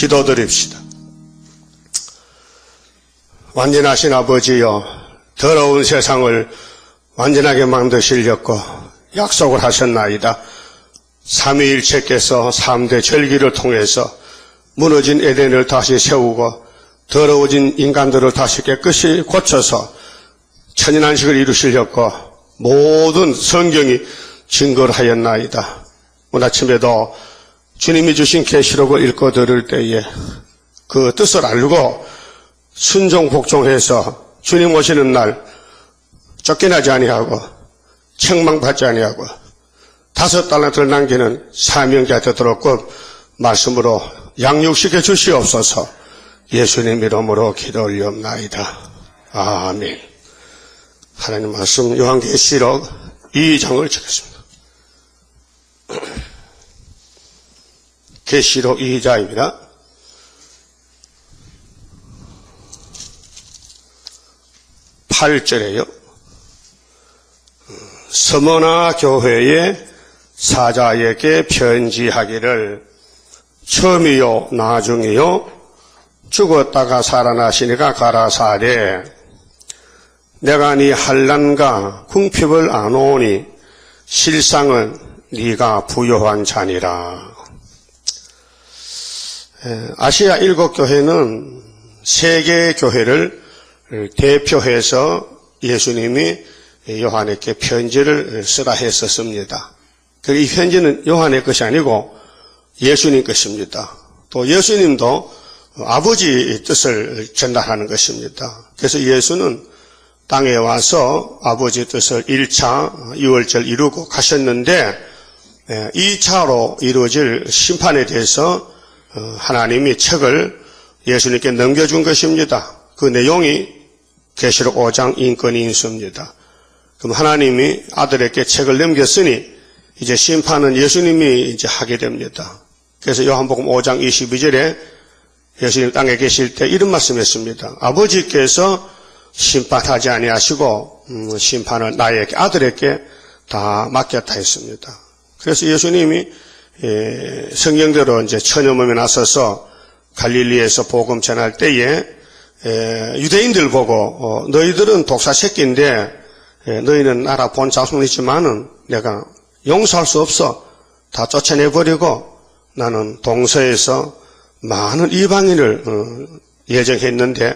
기도드립시다. 완전하신 아버지여, 더러운 세상을 완전하게 만드시려고 약속을 하셨나이다. 삼위일체께서 3대 절기를 통해서 무너진 에덴을 다시 세우고 더러워진 인간들을 다시 깨끗이 고쳐서 천연안식을 이루시려고 모든 성경이 증거를 하였나이다. 오늘 아침에도 주님이 주신 계시록을 읽고 들을 때에 그 뜻을 알고 순종 복종해서 주님 오시는 날 쫓겨나지 아니하고 책망받지 아니하고 5달란트를 남기는 사명자 되도록 그 말씀으로 양육시켜 주시옵소서. 예수님 이름으로 기도 올리옵나이다. 아멘. 하나님 말씀 요한계시록 2장을 읽겠습니다. 계시록 2장입니다. (8절에요) 스무나 교회의 사자에게 편지하기를 처음이요 나중이요 죽었다가 살아나시니가 가라사대 내가 네 환난과 궁핍을 아노니 실상은 네가 부요한 자니라. 아시아 7교회는 세계 교회를 대표해서 예수님이 요한에게 편지를 쓰라 했었습니다. 이 편지는 요한의 것이 아니고 예수님 것입니다. 또 예수님도 아버지의 뜻을 전달하는 것입니다. 그래서 예수는 땅에 와서 아버지의 뜻을 1차 6월절 이루고 가셨는데 2차로 이루어질 심판에 대해서 하나님이 책을 예수님께 넘겨준 것입니다. 그 내용이 계시록 5장 인권이 인수입니다. 그럼 하나님이 아들에게 책을 넘겼으니 이제 심판은 예수님이 이제 하게 됩니다. 그래서 요한복음 5장 22절에 예수님 땅에 계실 때 이런 말씀했습니다. 아버지께서 심판하지 아니하시고 심판을 나에게 아들에게 다 맡겼다 했습니다. 그래서 예수님이 성경대로 이제 천여 몸에 나서서 갈릴리에서 복음 전할 때에 유대인들 보고 너희들은 독사 새끼인데 너희는 나라 본 자손이지만은 내가 용서할 수 없어. 다 쫓아내버리고 나는 동서에서 많은 이방인을 예정했는데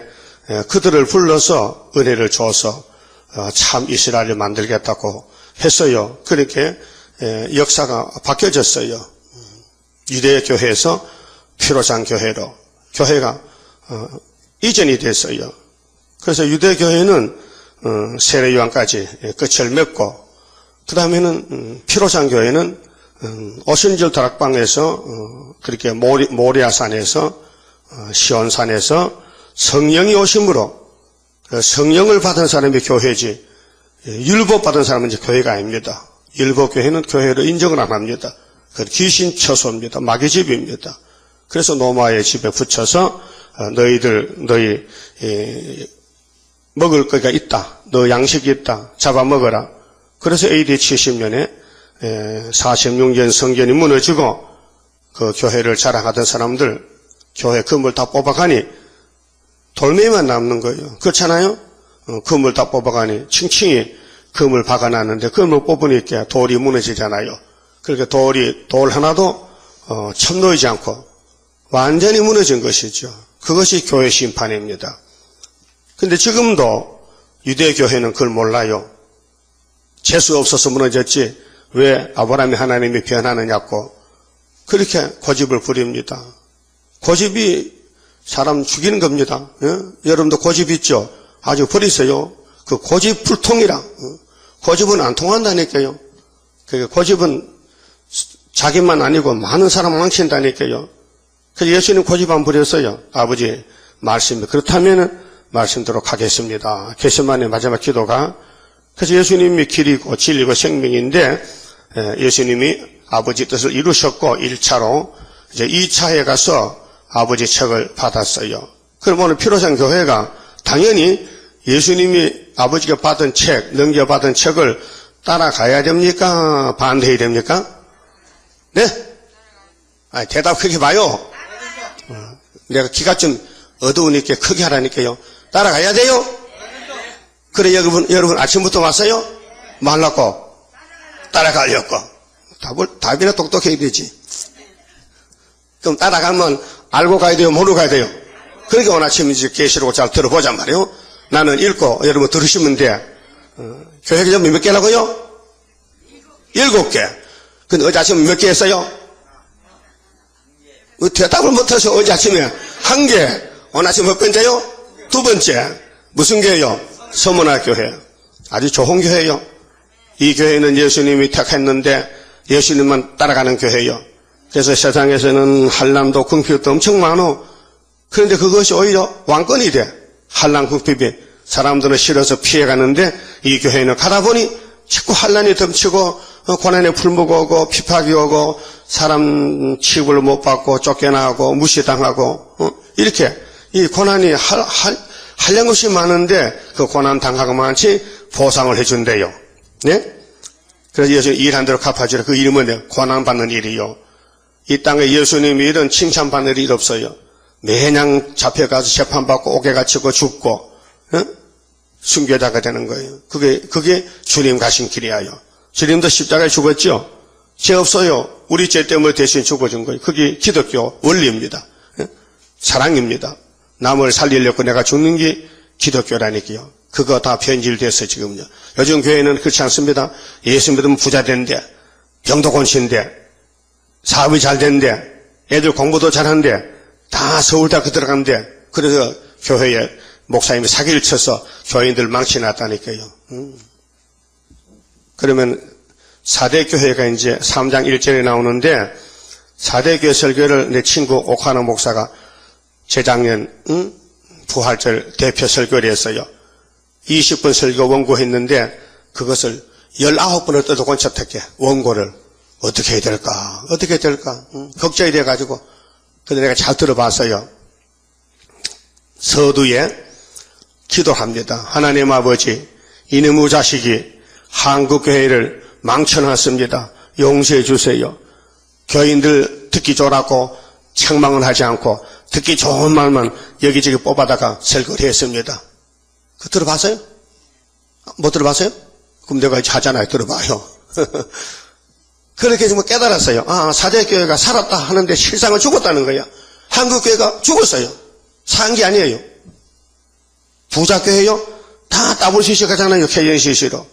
그들을 불러서 은혜를 줘서 참 이스라엘을 만들겠다고 했어요. 그렇게 역사가 바뀌어졌어요. 유대 교회에서 피로상 교회로 교회가 이전이 됐어요. 그래서 유대 교회는 세례 요한까지 끝을 맺고 그 다음에는 피로상 교회는 오순절 다락방에서 그렇게 모리아산에서 시온산에서 성령이 오심으로 성령을 받은 사람이 교회지 율법 받은 사람은 이제 교회가 아닙니다. 율법 교회는 교회로 인정을 안 합니다. 귀신 처소입니다. 마귀집입니다. 그래서 노마의 집에 붙여서 너희 먹을 거가 있다. 너 양식이 있다. 잡아먹어라. 그래서 AD 70년에 46년 성전이 무너지고 그 교회를 자랑하던 사람들 교회 건물 다 뽑아가니 돌멩이만 남는 거예요. 그렇잖아요? 건물 다 뽑아가니 층층이 건물 박아놨는데 건물 뽑으니까 돌이 무너지잖아요. 그러니까 돌 하나도 첨놓이지 않고 완전히 무너진 것이죠. 그것이 교회 심판입니다. 근데 지금도 유대교회는 그걸 몰라요. 재수 없어서 무너졌지 왜 아브라함이 하나님이 변하느냐고 그렇게 고집을 부립니다. 고집이 사람 죽이는 겁니다. 여러분도 고집 있죠? 아주 버리세요. 그 고집 불통이라. 고집은 안 통한다니까요. 고집은 자기만 아니고 많은 사람 망친다니까요. 그래서 예수님 고집 안 부렸어요. 아버지 말씀이 그렇다면 말씀대로 가겠습니다. 겟세마네 마지막 기도가 그래서 예수님이 길이고 진리고 생명인데 예수님이 아버지 뜻을 이루셨고 1차로 이제 2차에 가서 아버지 책을 받았어요. 그럼 오늘 피로상 교회가 당연히 예수님이 아버지가 받은 책, 넘겨받은 책을 따라가야 됩니까? 반대해야 됩니까? 네? 대답 그렇게 봐요. 내가 기가 좀 어두우니까 크게 하라니까요. 따라가야 돼요? 그래, 여러분 아침부터 왔어요? 말랐고, 따라가려고. 답이나 똑똑해야 되지. 그럼 따라가면 알고 가야 돼요? 모르고 가야 돼요? 그러니까 오늘 아침 이제 계시록 잘 들어보자 말이에요. 나는 읽고 여러분 들으시면 돼. 교회 기점 몇 개라고요? 7개. 근데 어제 아침에 몇 개 했어요? 대답을 못해서 어제 아침에 1개. 오늘 아침 몇 번째요? 2번째. 무슨 교회요? 서문화교회. 아주 좋은 교회요. 이 교회는 예수님이 택했는데 예수님만 따라가는 교회요. 그래서 세상에서는 한란도 궁핍도 엄청 많어. 그런데 그것이 오히려 왕권이 돼. 한란 궁핍이. 사람들은 싫어서 피해가는데 이 교회는 가다 보니 자꾸 한란이 덮치고 고난의 풀무가 오고 피팍이 오고 사람 취급을 못 받고 쫓겨나고 무시당하고 이렇게 이 고난이 한량없이 많은데 그 고난 당하고 많지 보상을 해준대요. 네? 그래서 예수님 일한 대로 갚아주라. 그 이름은 뭐냐? 고난받는 일이요. 이 땅에 예수님이 이런 칭찬받는 일 없어요. 매냥 잡혀가서 재판받고 옥에 갇히고 죽고 순교자가 되는 거예요. 그게 주님 가신 길이에요. 주님도 십자가에 죽었죠. 죄 없어요. 우리 죄 때문에 대신 죽어준 거예요. 그게 기독교 원리입니다. 사랑입니다. 남을 살리려고 내가 죽는 게 기독교라니까요. 그거 다 변질됐어요 지금요. 요즘 교회는 그렇지 않습니다. 예수 믿으면 부자 된대, 병도 고친대, 사업이 잘 된대, 애들 공부도 잘한대, 다 서울대학교 들어간대. 그래서 교회에 목사님이 사기를 쳐서 교인들 망치놨다니까요. 그러면 4대 교회가 이제 3장 1절에 나오는데 4대 교회 설교를 내 친구 옥하나 목사가 재작년 부활절 대표 설교를 했어요. 20분 설교 원고했는데 그것을 19번을 떠도곤 채택해. 원고를 어떻게 해야 될까? 어떻게 해야 될까? 걱정이 돼가지고. 근데 내가 잘 들어봤어요. 서두에 기도합니다. 하나님 아버지, 이놈의 자식이 한국교회를 망쳐놨습니다. 용서해 주세요. 교인들 듣기 좋라고 책망을 하지 않고 듣기 좋은 말만 여기저기 뽑아다가 설교를 했습니다. 그 들어봤어요? 못 들어봤어요? 그럼 내가 이제 하잖아요. 들어봐요. 그렇게 좀 깨달았어요. 아, 사대교회가 살았다 하는데 실상은 죽었다는 거야. 한국교회가 죽었어요. 산 게 아니에요. 부자교회요? 다 WCC 가잖아요. KNCC로.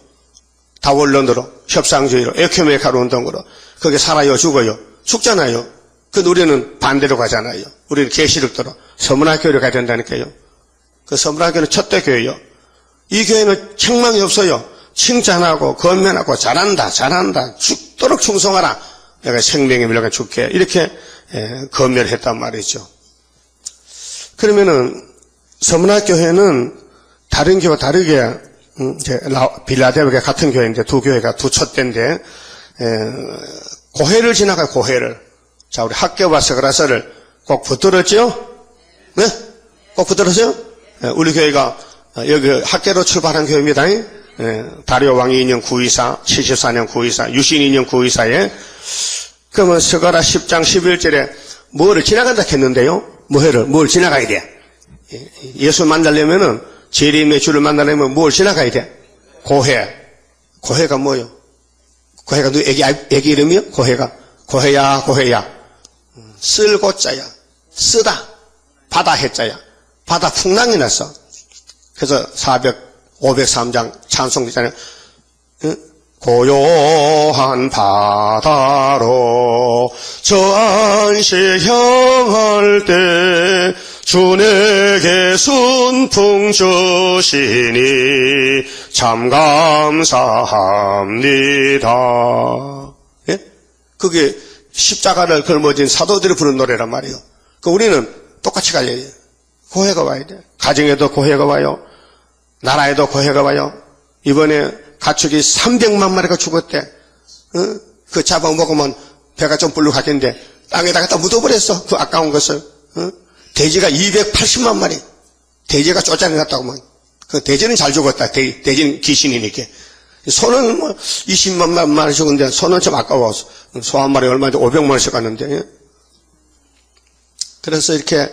다원론으로, 협상주의로, 에큐메카로 운동으로. 그게 살아요, 죽어요? 죽잖아요. 근데 우리는 반대로 가잖아요. 우리는 계시록대로 서문화교회로 가야 된다니까요. 그 서문화교회는 첫대 교회요. 이 교회는 책망이 없어요. 칭찬하고 건면하고 잘한다 죽도록 충성하라. 내가 생명의 밀려가 줄게. 이렇게 건면했단 말이죠. 그러면은 서문화교회는 다른 교회와 다르게 빌라델피아 같은 교회인데 두 교회가 두 촛대인데 고해를 지나가요. 고해를. 자, 우리 학교와 서그라서를 꼭 붙들었죠? 네? 꼭 붙들었어요? 우리 교회가 여기 학교로 출발한 교회입니다. 다리오 왕이 2년 924, 74년 924, 유신 2년 924에 그러면 서가라 10장 11절에 뭐를 지나간다 했는데요? 뭘 지나가야 돼? 예수 만나려면은 재림의 주를 만나려면 뭘 지나가야 돼? 고해. 고해가 뭐요? 고해가 누구 애기 이름이요? 고해야. 쓸고자야. 쓰다. 바다 해자야. 바다 풍랑이 났어. 그래서 503장 찬송이잖아요. 고요한 바다로 저 안식형할 때 주 내게 순풍 주시니 참 감사합니다. 예? 그게 십자가를 걸머진 사도들이 부른 노래란 말이에요. 그 우리는 똑같이 가야 돼요. 고해가 와야 돼. 가정에도 고해가 와요. 나라에도 고해가 와요. 이번에 가축이 300만 마리가 죽었대. 그 잡아먹으면 배가 좀 불룩하겠는데 땅에다가 다 묻어버렸어. 그 아까운 것을. 돼지가 280만 마리. 돼지가 쫓아내갔다고만. 그 돼지는 잘 죽었다. 돼지는 귀신이니까. 소는 뭐 20만 마리 죽었는데 소는 좀 아까워서 소 한 마리 얼마인데 500만 원씩 갔는데. 그래서 이렇게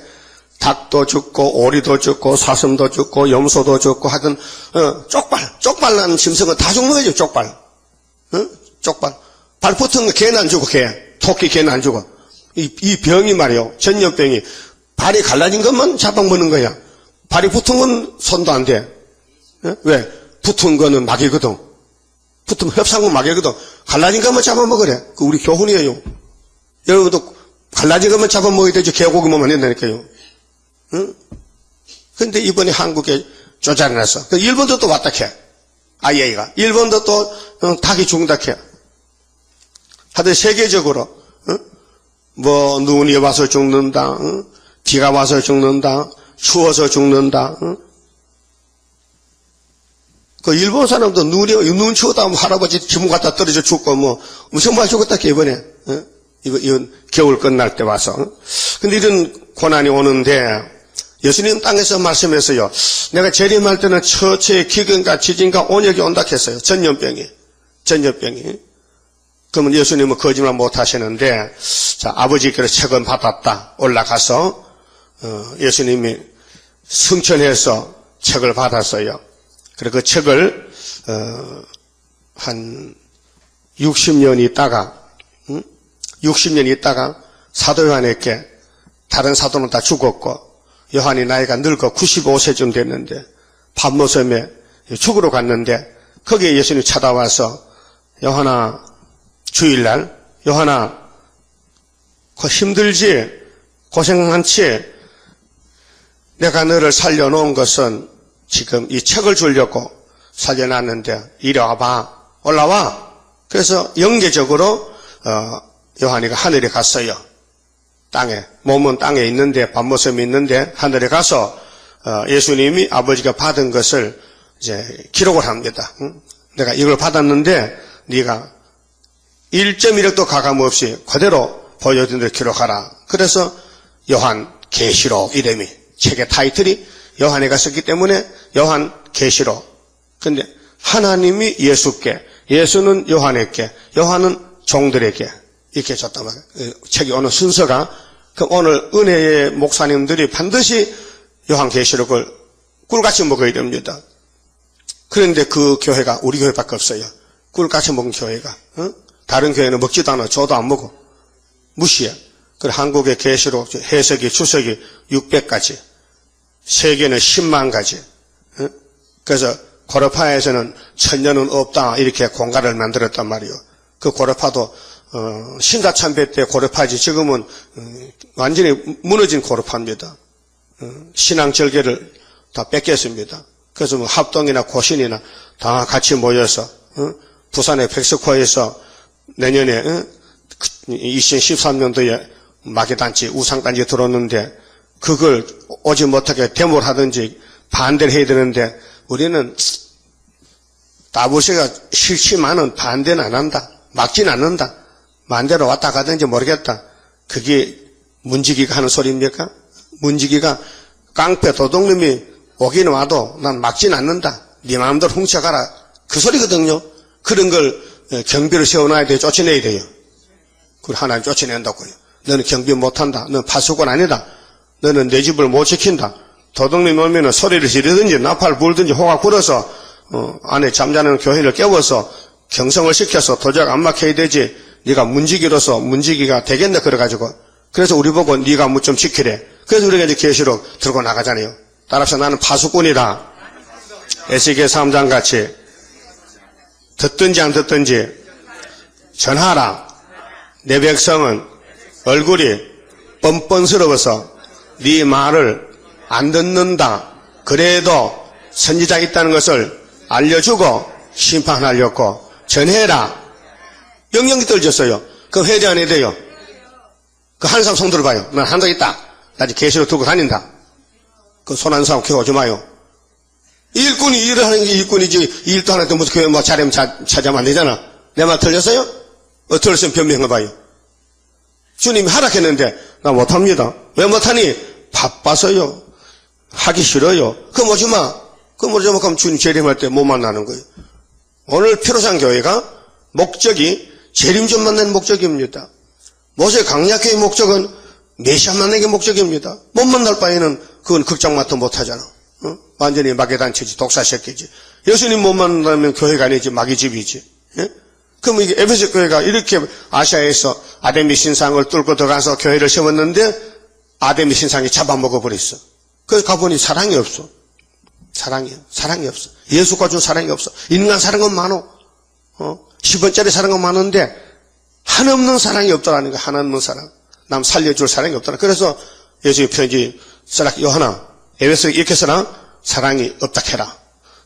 닭도 죽고 오리도 죽고 사슴도 죽고 염소도 죽고 하여튼 쪽발난 짐승은 다 죽는 거죠. 쪽발. 쪽발. 발 붙은 거 개는 안 죽어. 개. 토끼 개는 안 죽어. 이 병이 말이요. 전염병이 발이 갈라진 것만 잡아먹는 거야. 발이 붙은 건 손도 안 돼. 왜? 붙은 거는 막이거든. 붙으면 협상은 막이거든. 갈라진 것만 잡아먹으래. 그 우리 교훈이에요. 여러분도 갈라진 것만 잡아먹어야 되지. 개고기만 한다니까요. 응? 근데 이번에 한국에 조작을 했어. 일본도 또 왔다 캐. IA가. 일본도 또 닭이 죽는다 캐. 하여튼 세계적으로 뭐 눈이 와서 죽는다. 비가 와서 죽는다. 추워서 죽는다. 그 일본 사람도 눈 추웠다 하면 할아버지 지붕 갖다 떨어져 죽고 뭐 무슨 말 죽었다 캐 이번에. 이건 겨울 끝날 때 와서. 근데 이런 고난이 오는데 예수님 땅에서 말씀했어요. 내가 재림할 때는 처처의 기근과 지진과 온역이 온다 했어요. 전염병이. 그러면 예수님은 거짓말 못 하시는데, 자, 아버지께로 책은 받았다. 올라가서, 예수님이 승천해서 책을 받았어요. 그리고 그 책을, 한 60년 있다가, 60년 있다가 사도 요한에게 다른 사도는 다 죽었고, 요한이 나이가 늙어 95세쯤 됐는데 밤모섬에 죽으러 갔는데 거기에 예수님이 찾아와서 요한아 주일날 요한아 힘들지 고생 많지 내가 너를 살려놓은 것은 지금 이 책을 주려고 살려놨는데 이리 와봐 올라와 그래서 영계적으로 요한이가 하늘에 갔어요. 땅에 몸은 땅에 있는데 밤모섬이 있는데 하늘에 가서 예수님이 아버지가 받은 것을 이제 기록을 합니다. 내가 이걸 받았는데 네가 1.1억도 가감 없이 그대로 보여준 대로 기록하라. 그래서 요한 계시록 이름이 책의 타이틀이 요한이가 썼기 때문에 요한 계시록. 근데 하나님이 예수께, 예수는 요한에게, 요한은 종들에게 이렇게 줬단 말이에요. 책이 오는 순서가. 그럼 오늘 은혜의 목사님들이 반드시 요한계시록을 꿀같이 먹어야 됩니다. 그런데 그 교회가 우리 교회밖에 없어요. 꿀같이 먹은 교회가. 다른 교회는 먹지도 않아. 저도 안 먹어. 무시해. 그리고 한국의 계시록 해석이 주석이 600가지. 세계는 10만 가지. 그래서 고려파에서는 천년은 없다 이렇게 공가를 만들었단 말이에요. 그 고려파도 신사참배 때 고려파지 지금은 완전히 무너진 고려파입니다. 신앙절개를 다 뺏겼습니다. 그래서 뭐 합동이나 고신이나 다 같이 모여서 부산의 백석호에서 내년에 2013년도에 마개단지 우상단지 들어오는데 그걸 오지 못하게 데모를 하든지 반대를 해야 되는데 우리는 다부시가 싫지만은 반대는 안 한다. 막진 않는다. 만대로 왔다 가든지 모르겠다. 그게 문지기가 하는 소리입니까? 문지기가 깡패 도둑놈이 오긴 와도 난 막진 않는다. 네 마음대로 훔쳐가라. 그 소리거든요. 그런 걸 경비를 세워놔야 돼요. 쫓아내야 돼요. 그걸 하나님 쫓아낸다고요. 너는 경비 못한다. 너는 파수꾼 아니다. 너는 내 집을 못 지킨다. 도둑놈이 오면 소리를 지르든지 나팔 불든지 호각 불어서 안에 잠자는 교회를 깨워서 경성을 시켜서 도적 안 막혀야 되지. 네가 문지기로서 문지기가 되겠네 그래가지고 그래서 우리 보고 네가 뭐 좀 지키래. 그래서 우리가 이제 계시록 들고 나가잖아요. 따라서 나는 파수꾼이다. 에스겔 3장 같이 듣든지 안 듣든지 전하라. 내 백성은 얼굴이 뻔뻔스러워서 네 말을 안 듣는다. 그래도 선지자 있다는 것을 알려주고 심판하려고 전해라. 명령이 떨어졌어요. 그럼 해야 돼 안 해야 돼요? 그 한 사람 손 들어봐요. 난 한 적 있다. 나 이제 계시록 들고 다닌다. 그 손 한 사람 키워오지 마요. 일꾼이 일을 하는 게 일꾼이지 일도 안 했던 무슨 교회 뭐 자리면 찾아면 안 되잖아. 내 말 틀렸어요? 틀렸으면 변명해봐요. 주님이 하락했는데 나 못합니다. 왜 못하니? 바빠서요. 하기 싫어요. 그럼 오지 마. 그럼 오지 마. 그럼 주님 재림할 때 못 만나는 거예요. 오늘 피로산 교회가 목적이 재림 좀 만나는 목적입니다. 모세 강약교의 목적은 메시아 만나는 게 목적입니다. 못 만날 바에는 그건 극장마트 못하잖아. 완전히 마개단체지, 독사새끼지. 예수님 못 만나면 교회가 아니지, 마귀집이지. 예? 그럼 이게 에베소 교회가 이렇게 아시아에서 아데미 신상을 뚫고 들어가서 교회를 세웠는데 아데미 신상이 잡아먹어버렸어. 그래서 가보니 사랑이 없어. 사랑이 없어. 예수가 준 사랑이 없어. 인간 사랑은 많어. 10원짜리 사랑은 많은데 한없는 사랑이 없더라는 거야. 한없는 사랑. 남 살려줄 사랑이 없더라. 그래서 예수의 편지 써라. 요한아, 에베소에 이렇게 써라. 사랑이 없다 해라.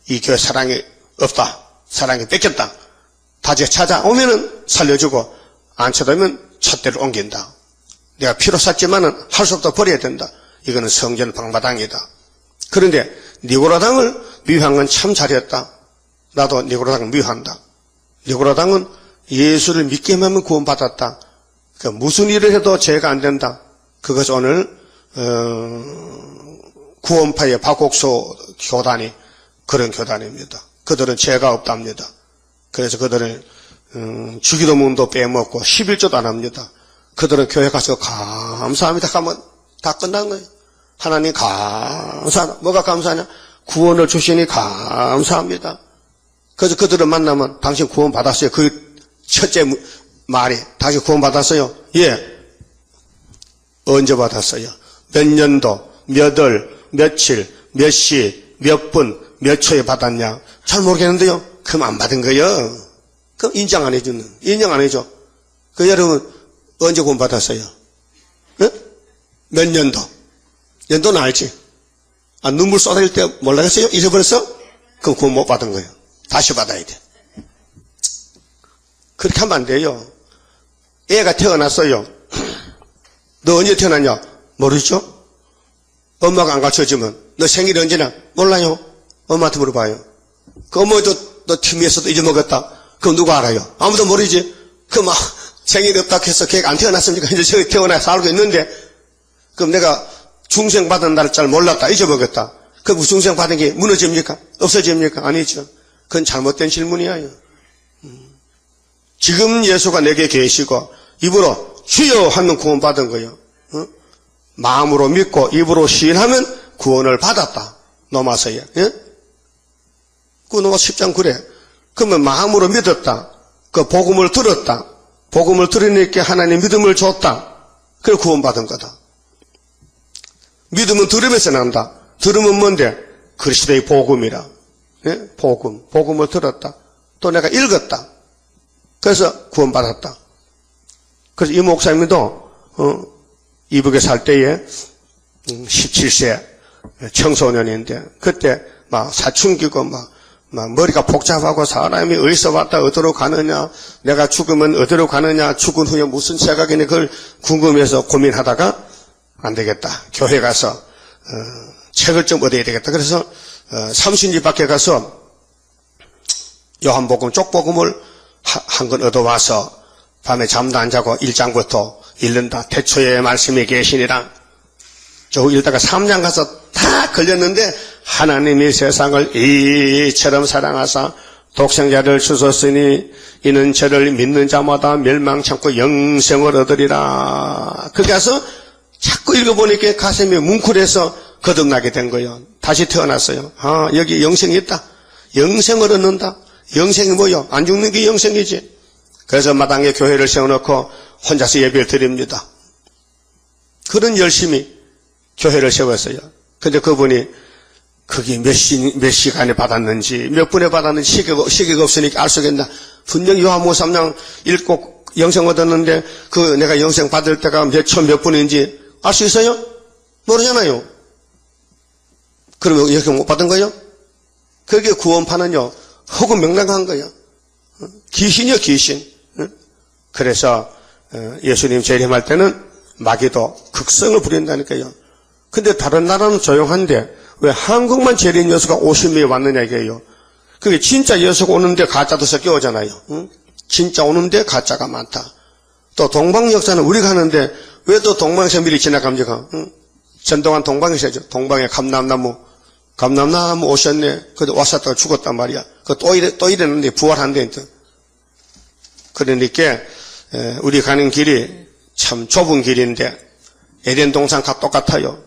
이 교회 사랑이 없다. 사랑이 뺏겼다. 다시 찾아오면은 살려주고 안 찾아오면 잣대를 옮긴다. 내가 피로 샀지만은 할 수 없다 버려야 된다. 이거는 성전 방바당이다. 그런데 니고라당을 미워한 건 참 잘했다. 나도 니고라당을 미워한다. 니고라당은 예수를 믿기만 하면 구원받았다. 그러니까 무슨 일을 해도 죄가 안 된다. 그것이 오늘 구원파의 박옥소 교단이 그런 교단입니다. 그들은 죄가 없답니다. 그래서 그들은 주기도문도 빼먹고 11조도 안 합니다. 그들은 교회 가서 감사합니다 하면 다 끝난 거예요. 하나님 감사하다. 뭐가 감사하냐? 구원을 주시니 감사합니다. 그래서 그들을 만나면 당신 구원 받았어요. 그 첫째 말이 당신 구원 받았어요? 예. 언제 받았어요? 몇 년도, 몇 월, 며칠, 몇 시, 몇 분, 몇 초에 받았냐? 잘 모르겠는데요. 그럼 안 받은 거예요. 그럼 인정 안 해줘. 그 여러분 언제 구원 받았어요? 네? 몇 년도? 연도는 알지? 눈물 쏟아질 때 몰라겠어요? 잊어버렸어? 그럼 구원 못 받은 거예요. 다시 받아야 돼. 그렇게 하면 안 돼요. 애가 태어났어요. 너 언제 태어났냐? 모르죠? 엄마가 안 가르쳐주면 너 생일이 언제냐? 몰라요. 엄마한테 물어봐요. 그 어머니도 너 TV에서도 잊어먹었다. 그럼 누가 알아요? 아무도 모르지. 그럼 생일이 없다 해서 걔가 안 태어났습니까? 이제 저기 태어나 살고 있는데 그럼 내가 중생 받은 날 잘 몰랐다. 잊어먹었다. 그럼 중생 받은 게 무너집니까? 없어집니까? 아니죠. 그건 잘못된 질문이에요. 지금 예수가 내게 계시고 입으로 주여 하면 구원 받은 거예요. 마음으로 믿고 입으로 시인하면 구원을 받았다. 노마서에. 예? 그 노마 10장 그래. 그러면 마음으로 믿었다. 그 복음을 들었다. 복음을 들으니까 하나님 믿음을 줬다. 그걸 구원받은 거다. 믿음은 들으면서 난다. 들으면 뭔데? 그리스도의 복음이라. 예? 복음을 들었다. 또 내가 읽었다. 그래서 구원받았다. 그래서 이 목사님도 이북에 살 때에 17세 청소년인데 그때 막 사춘기고 막 머리가 복잡하고 사람이 어디서 왔다 어디로 가느냐, 내가 죽으면 어디로 가느냐, 죽은 후에 무슨 생각이냐, 그걸 궁금해서 고민하다가 안 되겠다. 교회 가서 책을 좀 얻어야 되겠다. 그래서 삼신리 밖에 가서 요한복음 쪽복음을 한 권 얻어와서 밤에 잠도 안 자고 1장부터 읽는다. 태초에 말씀이 계시니라. 저 읽다가 3장 가서 다 걸렸는데 하나님이 세상을 이처럼 사랑하사 독생자를 주셨으니 이는 저를 믿는 자마다 멸망치 않고 영생을 얻으리라. 그렇게 해서 자꾸 읽어보니까 가슴이 뭉클해서 거듭나게 된 거예요. 다시 태어났어요. 여기 영생이 있다. 영생을 얻는다. 영생이 뭐요? 안 죽는 게 영생이지. 그래서 마당에 교회를 세워놓고 혼자서 예배를 드립니다. 그런 열심히 교회를 세웠어요. 근데 그분이 그게 몇 시간에 받았는지 몇 분에 받았는지 시계가 없으니까 알 수 없겠나. 분명히 요한복음 3장 읽고 영생 얻었는데 그 내가 영생 받을 때가 몇 초 몇 분인지 알 수 있어요? 모르잖아요. 그러면 영생 못 받은 거예요? 그게 구원파는요 혹은 명랑한 거예요. 귀신이요 귀신. 그래서 예수님 재림할 때는 마귀도 극성을 부린다니까요. 근데 다른 나라는 조용한데 왜 한국만 재림 예수가 50명이 왔느냐 이게요. 그게 진짜 예수가 오는데 가짜도 섞여 오잖아요. 진짜 오는데 가짜가 많다. 또 동방역사는 우리가 하는데 왜 또 동방에서 미리 지나갑니까? 전동한 동방역사죠. 동방에 감람나무 오셨네. 그래도 왔었다가 죽었단 말이야. 또 이랬는데 부활한대. 그러니까 우리 가는 길이 참 좁은 길인데 에덴 동산과 똑같아요.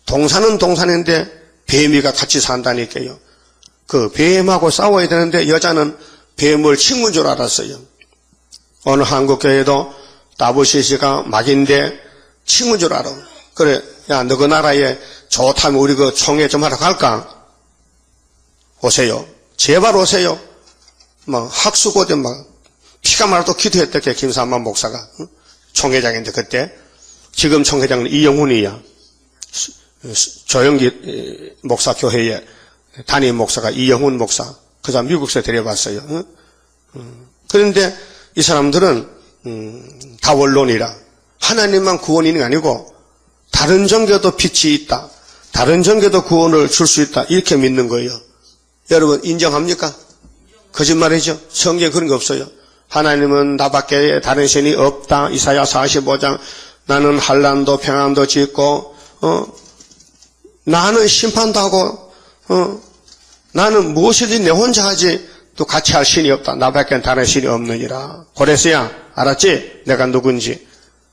동산은 동산인데 뱀이가 같이 산다니까요. 그 뱀하고 싸워야 되는데 여자는 뱀을 친구인 줄 알았어요. 어느 한국교회도 다보시시가 막인데 친구인 줄 알아. 그래, 야, 너 그 나라에 좋다면 우리 그 총회 좀 하러 갈까? 오세요. 제발 오세요. 막 학수고대 막 피가 말도 기도했대, 김삼만 목사가. 응? 총회장인데 그때. 지금 총회장은 이영훈이야. 조영기 목사 교회에 담임 목사가 이영훈 목사. 그 사람 미국에서 데려봤어요. 응? 그런데 이 사람들은 다 원론이라 하나님만 구원이 아니고 다른 종교도 빛이 있다. 다른 종교도 구원을 줄 수 있다. 이렇게 믿는 거예요. 여러분 인정합니까? 거짓말이죠. 성경에 그런 거 없어요. 하나님은 나밖에 다른 신이 없다. 이사야 45장 나는 한란도 평안도 짓고 나는 심판도 하고 나는 무엇이든지 내 혼자 하지 또 같이 할 신이 없다. 나밖에 다른 신이 없느니라. 고레스야 알았지? 내가 누군지.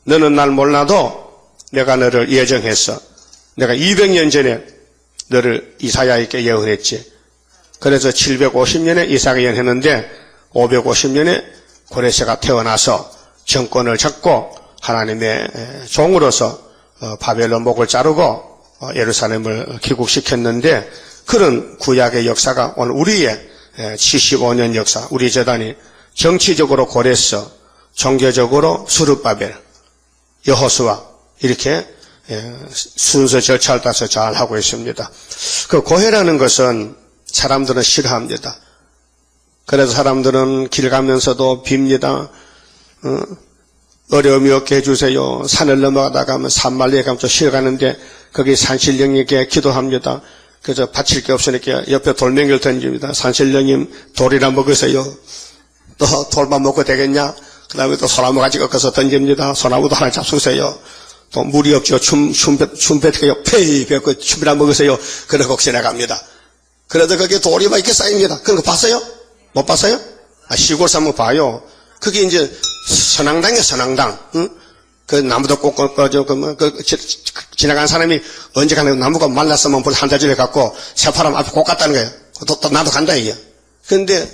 너는 날 몰라도 내가 너를 예정했어. 내가 200년 전에 너를 이사야에게 예언했지. 그래서 750년에 이삭이 예언했는데 550년에 고레스가 태어나서 정권을 잡고 하나님의 종으로서 바벨론 목을 자르고 예루살렘을 귀국시켰는데 그런 구약의 역사가 오늘 우리의 75년 역사, 우리 재단이 정치적으로 고레스, 종교적으로 스룹바벨, 여호수아 이렇게 순서 절차를 따서 잘 하고 있습니다. 그 고해라는 것은 사람들은 싫어합니다. 그래서 사람들은 길 가면서도 빕니다. 어려움이 없게 해주세요. 산을 넘어가다가 하면 산말리에 가면 좀 쉬어가는데 거기 산신령님께 기도합니다. 그래서 바칠 게 없으니까 옆에 돌멩이를 던집니다. 산신령님 돌이나 먹으세요. 또 돌만 먹고 되겠냐? 그 다음에 또 소나무 가지 꺾어서 던집니다. 소나무도 하나 잡수세요. 또 물이 없죠. 춤 뱉어요. 페이 뱉고 춤이나 먹으세요. 그러고 지나갑니다. 그래도 거기에 돌이 막 이렇게 쌓입니다. 그런 거 봤어요? 못 봤어요? 시골 사람 봐요. 그게 이제 선앙당이에요, 선앙당. 응? 그 나무도 꼭 지나간 사람이 언제 가나 나무가 말랐으면 벌써 한 달 전에 갖고 새파람 앞에 꼭 갔다는 거예요. 또 나도 간다 이게. 그런데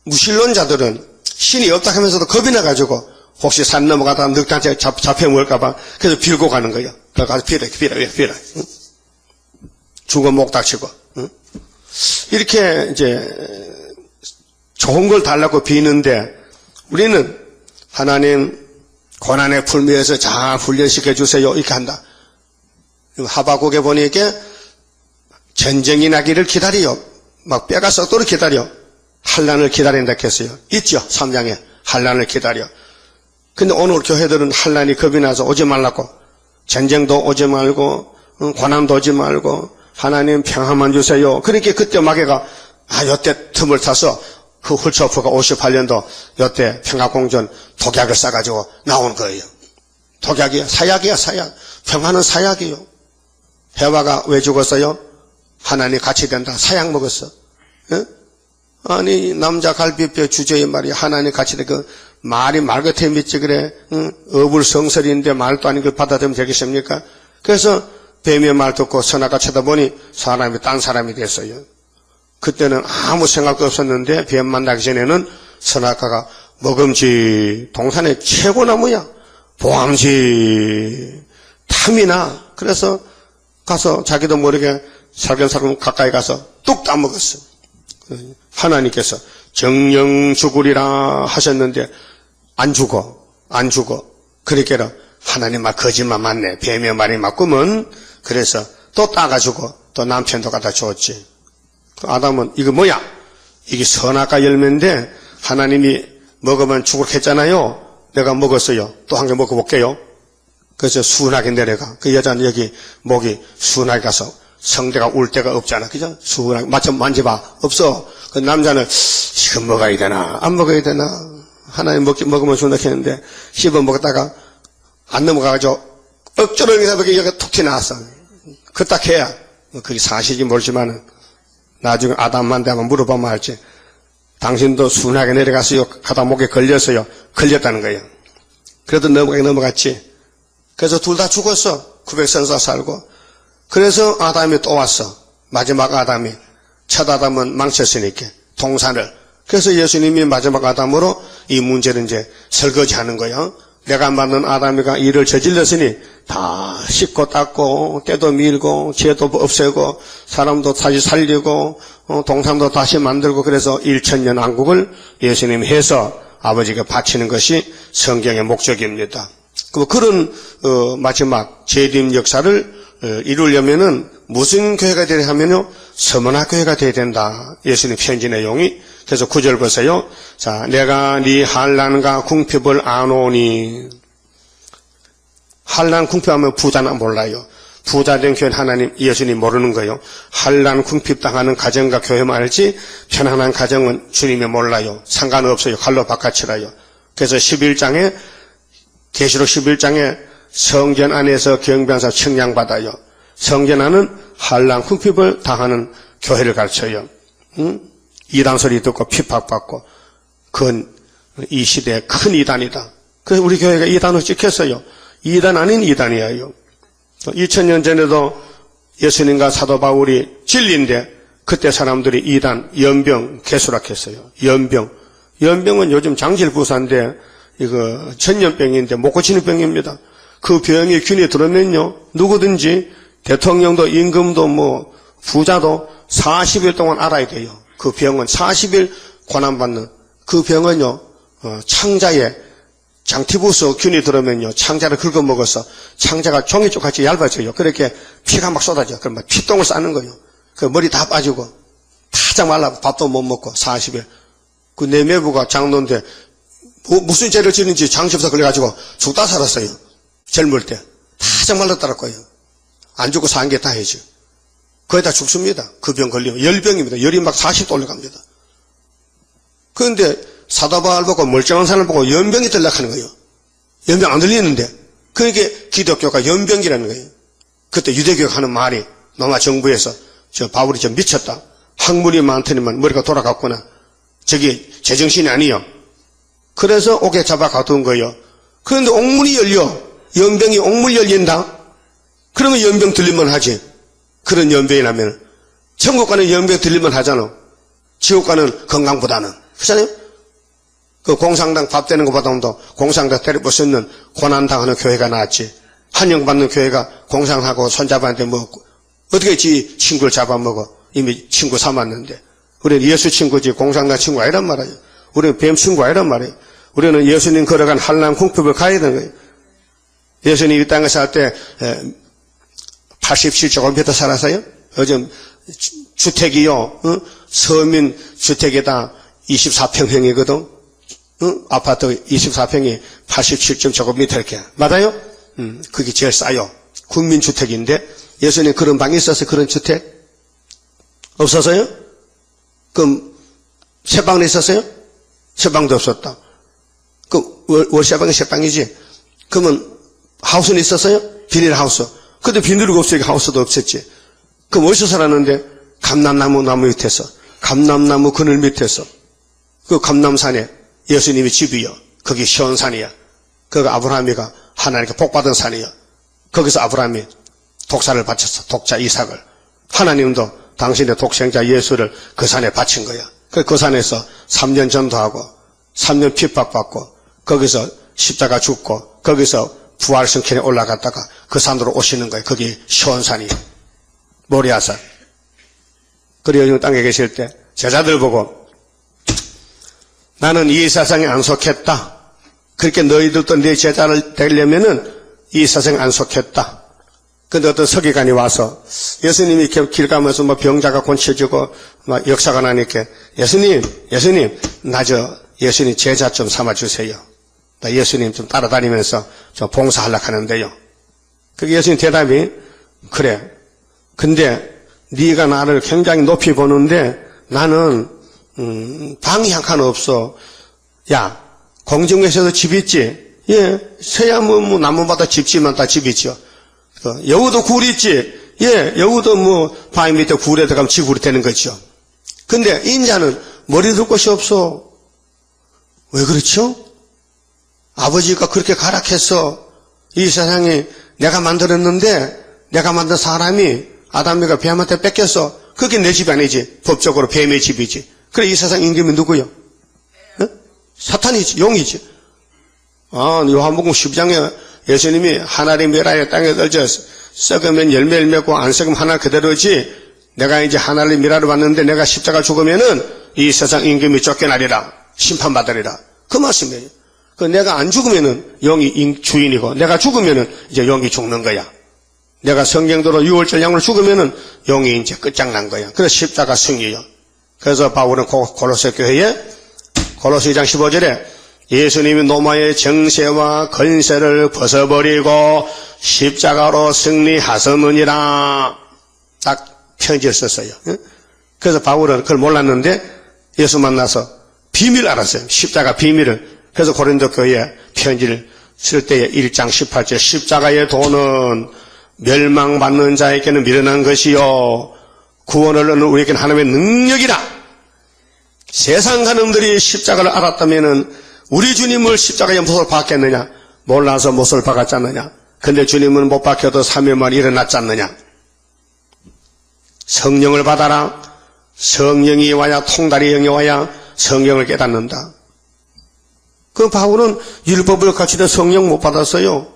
무신론자들은 신이 없다 하면서도 겁이 나가지고 혹시 산 넘어가다가 늑대한테 잡혀 먹을까봐 그래서 빌고 가는 거예요. 그래서 빌어. 응? 죽어 목 닥치고. 응? 이렇게 이제 좋은 걸 달라고 비는데 우리는 하나님 고난의 풀미에서 잘 훈련시켜 주세요 이렇게 한다. 하박국에 보니까 전쟁이 나기를 기다려. 막 뼈가 썩도록 기다려. 환난을 기다린다 했어요. 있죠. 3장에 환난을 기다려. 근데 오늘 교회들은 환난이 겁이 나서 오지 말라고. 전쟁도 오지 말고 고난도 오지 말고 하나님 평화만 주세요. 그렇게 그때 마귀가 요때 틈을 타서 그 훌초프가 58년도 요때 평화공전 독약을 싸가지고 나온 거예요. 독약이야. 사약이야. 사약. 평화는 사약이요. 해와가 왜 죽었어요? 하나님 같이 된다. 사약 먹었어. 예? 아니 남자 갈비뼈 주제에 말이야. 하나님 같이 된 그 말이 말 같아 믿지 그래. 응? 어불성설인데 말도 아닌 걸 받아들이면 되겠습니까? 그래서 뱀의 말 듣고 선악가 쳐다보니 사람이 딴 사람이 됐어요. 그때는 아무 생각도 없었는데 뱀 만나기 전에는 선악가가 먹음지 동산의 최고나무야. 보암지 탐이나. 그래서 가서 자기도 모르게 살금살금 가까이 가서 뚝 따먹었어. 하나님께서 정령 죽으리라 하셨는데 안 죽어. 그러니까 하나님 말 거짓말 맞네. 뱀의 말이 맞구먼. 그래서 또 따가지고 또 남편도 갖다 줬지. 아담은 이거 뭐야? 이게 선악과 열매인데 하나님이 먹으면 죽을 했잖아요. 내가 먹었어요. 또 한 개 먹어볼게요. 그래서 순하게 내려가. 그 여자는 여기 목이 순하게 가서 성대가 울 데가 없잖아. 그죠? 순하게 만져봐. 없어. 그 남자는 지금 먹어야 되나 안 먹어야 되나. 하나님 먹으면 순하겠는데 씹어 먹다가 안 넘어가가지고 억지로 여기가 툭 튀어나왔어. 그 딱 해야 그게 사실인지 모르지만은 나중에 아담한테 한번 물어보면 알지. 당신도 순하게 내려갔어요? 가다 목에 걸렸어요? 걸렸다는 거예요. 그래도 넘어갔지. 그래서 둘 다 죽었어. 900선사 살고. 그래서 아담이 또 왔어. 마지막 아담이. 첫 아담은 망쳤으니까 동산을. 그래서 예수님이 마지막 아담으로 이 문제를 이제 설거지하는 거예요. 내가 만든 아담이가 일을 저질렀으니 다 씻고 닦고 때도 밀고 죄도 없애고 사람도 다시 살리고 동산도 다시 만들고 그래서 1000년 왕국을 예수님이 해서 아버지가 바치는 것이 성경의 목적입니다. 그런 마지막 재림 역사를 이루려면은 무슨 교회가 되려 하면요, 서문화교회가 되어야 된다. 예수님 편지 내용이. 그래서 9절 보세요. 자, 내가 네 환난과 궁핍을 아노니. 환난 궁핍하면 부자나 몰라요. 부자된 교회는 하나님, 예수님 모르는 거예요. 환난 궁핍 당하는 가정과 교회만 알지 편안한 가정은 주님이 몰라요. 상관없어요. 칼로 바꿔치라요. 그래서 11장에 계시록 11장에 성전 안에서 경배하사 청량받아요. 성전 안은 환난 궁핍을 당하는 교회를 가르쳐요. 이단 소리 듣고 핍박받고 그건 이 시대의 큰 이단이다. 그래서 우리 교회가 이단으로 찍혔어요. 이단 아닌 이단이에요. 2000년 전에도 예수님과 사도 바울이 진리인데 그때 사람들이 이단, 연병 개수락했어요. 연병은 요즘 장질부사인데 이거 천년병인데 못 고치는 병입니다. 그 병이 균이 들어오면요, 누구든지 대통령도 임금도 뭐 부자도 40일 동안 알아야 돼요. 그 병은 40일 고난받는 그 병은요, 창자에 장티부스 균이 들어오면요, 창자를 긁어먹어서 창자가 종이쪽 같이 얇아져요. 그렇게 피가 막 쏟아져요. 그럼 막 피똥을 싸는 거예요. 그 머리 다 빠지고 타작 말라 밥도 못 먹고 40일. 그 내매부가 장로인데 무슨 죄를 지는지 장시부터 걸려가지고 죽다 살았어요. 젊을 때 타작 말랐더라고요. 안 죽고 산 게 다행이죠. 거의 다 죽습니다. 그 병 걸리면 열병입니다. 열이 막 40도 올라갑니다. 그런데 사도 바울 보고 멀쩡한 사람을 보고 연병이 들락하는 거예요. 연병 안 들리는데. 그러니까 기독교가 연병이라는 거예요. 그때 유대교가 하는 말이 로마 정부에서 저 바울이 좀 미쳤다. 학문이 많더니만 머리가 돌아갔구나. 저게 제정신이 아니요. 그래서 옥에 잡아 가둔 거예요. 그런데 옥문이 열려. 연병이 옥문 열린다. 그러면 연병 들리면 하지. 그런 연병이라면 천국 가는 연병 들리면 하잖아. 지옥 가는 건강보다는. 그렇잖아요? 그 공상당 밥 되는 것보다도 공상당 때려 부수는 고난당하는 교회가 낫지. 환영받는 교회가 공상하고 손잡아한테 뭐 어떻게 지 친구를 잡아먹어. 이미 친구 삼았는데. 우리는 예수 친구지 공상당 친구 아니란 말이에요. 우리는 뱀 친구 아니란 말이에요. 우리는 예수님 걸어간 환난 궁핍을 가야 되는 거예요. 예수님 이 땅에 살 때 87제곱미터 살았어요. 요즘 주택이요, 서민 주택에다 24평형이거든. 아파트 24평이 87제곱미터 이렇게. 맞아요? 그게 제일 싸요. 국민주택인데 예수님 그런 방이 있었어요? 그런 주택? 없었어요? 그럼 새 방은 있었어요? 새 방도 없었다. 그 월세방이 새 방이지. 그러면 하우스는 있었어요? 비닐하우스. 근데 비닐이 없으니까 하우스도 없었지. 그럼 어디서 살았는데? 감람나무 밑에서. 감람나무 그늘 밑에서. 그 감람산에 예수님이 집이요. 거기 시온산이야. 거기 아브라함이가 하나님께 복받은 산이요. 거기서 아브라함이 독사를 바쳤어. 독자 이삭을. 하나님도 당신의 독생자 예수를 그 산에 바친 거야. 그 산에서 3년 전도하고 3년 핍박받고 거기서 십자가 죽고 거기서 부활성천에 올라갔다가 그 산으로 오시는 거예요. 거기 시온산이에요. 모리아산. 그리고 요즘 땅에 계실 때 제자들 보고 나는 이 세상에 안 속했다. 그렇게 너희들도 내 제자를 되려면은 이 세상에 안 속했다. 근데 어떤 서기관이 와서 예수님이 길 가면서 뭐 병자가 고쳐지고 막 역사가 나니까 예수님 나 예수님 제자 좀 삼아주세요. 나 예수님 좀 따라다니면서 좀 봉사하려고 하는데요. 그게 예수님 대답이 그래. 근데 네가 나를 굉장히 높이 보는데 나는 방이 한 칸 없어. 야, 공정에서도 집 있지? 예, 서야 뭐 나무마다 집지만 다 집 있죠. 여우도 굴 있지? 예, 여우도 뭐 바위 밑에 굴에 들어가면 지굴이 되는 거죠. 근데 인자는 머리 둘 곳이 없어. 왜 그렇죠? 아버지가 그렇게 가락해서 이 세상이 내가 만들었는데 내가 만든 사람이 아담이가 뱀한테 뺏겼어. 그게 내 집이 아니지. 법적으로 뱀의 집이지. 그래 이 세상 임금이 누구요? 어? 사탄이지. 용이지. 요한복음 10장에 예수님이 하나님의 미라에 땅에 떨져 썩으면 열매를 맺고 안 썩으면 하나 그대로지. 내가 이제 하나님의 미라를 봤는데 내가 십자가 죽으면은 이 세상 임금이 쫓겨나리라. 심판받으리라. 그 말씀이에요. 그 내가 안 죽으면은 영이 주인이고 내가 죽으면은 이제 영이 죽는 거야. 내가 성경대로 6월절 양으로 죽으면은 영이 이제 끝장난 거야. 그래서 십자가 승리요. 그래서 바울은 골로새 교회에 골로새 2장 15절에 예수님이 로마의 정세와 권세를 벗어버리고 십자가로 승리하셨느니라. 딱 편지를 썼어요. 그래서 바울은 그걸 몰랐는데 예수 만나서 비밀을 알았어요. 십자가 비밀을. 그래서 고린도 교회에 편지를 쓸 때에 1장 18절 십자가의 도는 멸망받는 자에게는 미련한 것이요 구원을 얻는 우리에게는 하나님의 능력이라. 세상 사람들이 십자가를 알았다면은 우리 주님을 십자가에 못을 박겠느냐? 몰라서 못을 박았지 않느냐? 근데 주님은 못 박혀도 3일 만에 일어났지 않느냐? 성령을 받아라. 성령이 와야 통달의 영이 와야 성령을 깨닫는다. 그 바울은 율법을 갖추다 성령 못 받았어요.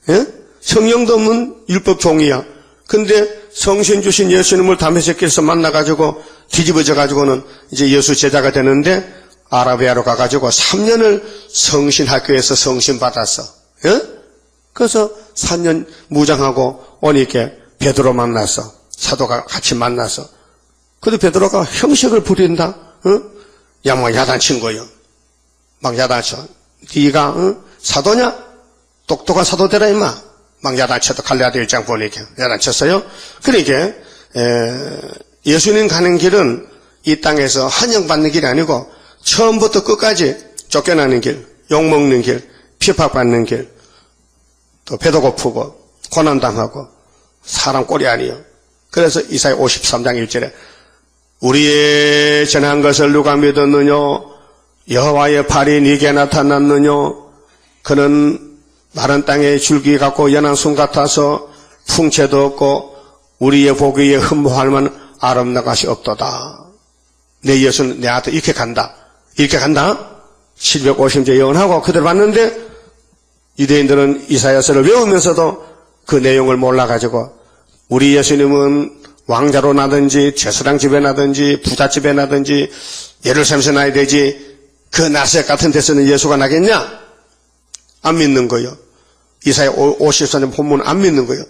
예? 성령도 없는 율법 종이야. 근데 성신 주신 예수님을 다메섹에서 만나가지고 뒤집어져가지고는 이제 예수 제자가 되는데 아라비아로 가가지고 3년을 성신학교에서 성신 받았어. 예? 그래서 3년 무장하고 오니까 베드로 만났어. 사도가 같이 만나서. 근데 베드로가 형식을 부린다. 막 야단친 거예요. 막 야단쳐. 네가 사도냐? 똑똑한 사도 되라 임마. 막 야단쳐도 갈라디아 1장 보니까 야단쳤어요. 그러니까 예수님 가는 길은 이 땅에서 환영받는 길이 아니고 처음부터 끝까지 쫓겨나는 길, 욕먹는 길, 핍박받는 길, 또 배도 고프고 고난당하고 사람 꼴이 아니요. 그래서 이사야 53장 1절에 우리의 전한 것을 누가 믿었느냐? 여호와의 팔이 네게 나타났느냐? 그는 마른 땅에 줄기 같고 연한 순 같아서 풍채도 없고 우리의 보기에 흠모할 만한 아름다운 것이 없도다. 내 예수는 내한테 이렇게 간다. 이렇게 간다. 750제 예언하고 그대로 봤는데 유대인들은 이사야서를 외우면서도 그 내용을 몰라가지고 우리 예수님은 왕자로 나든지 제사장 집에 나든지 부잣집에 나든지 예루살렘에서 나야 되지 그 나세 같은 데서는 예수가 나겠냐? 안 믿는 거예요. 이사야 54년 본문 안 믿는 거예요.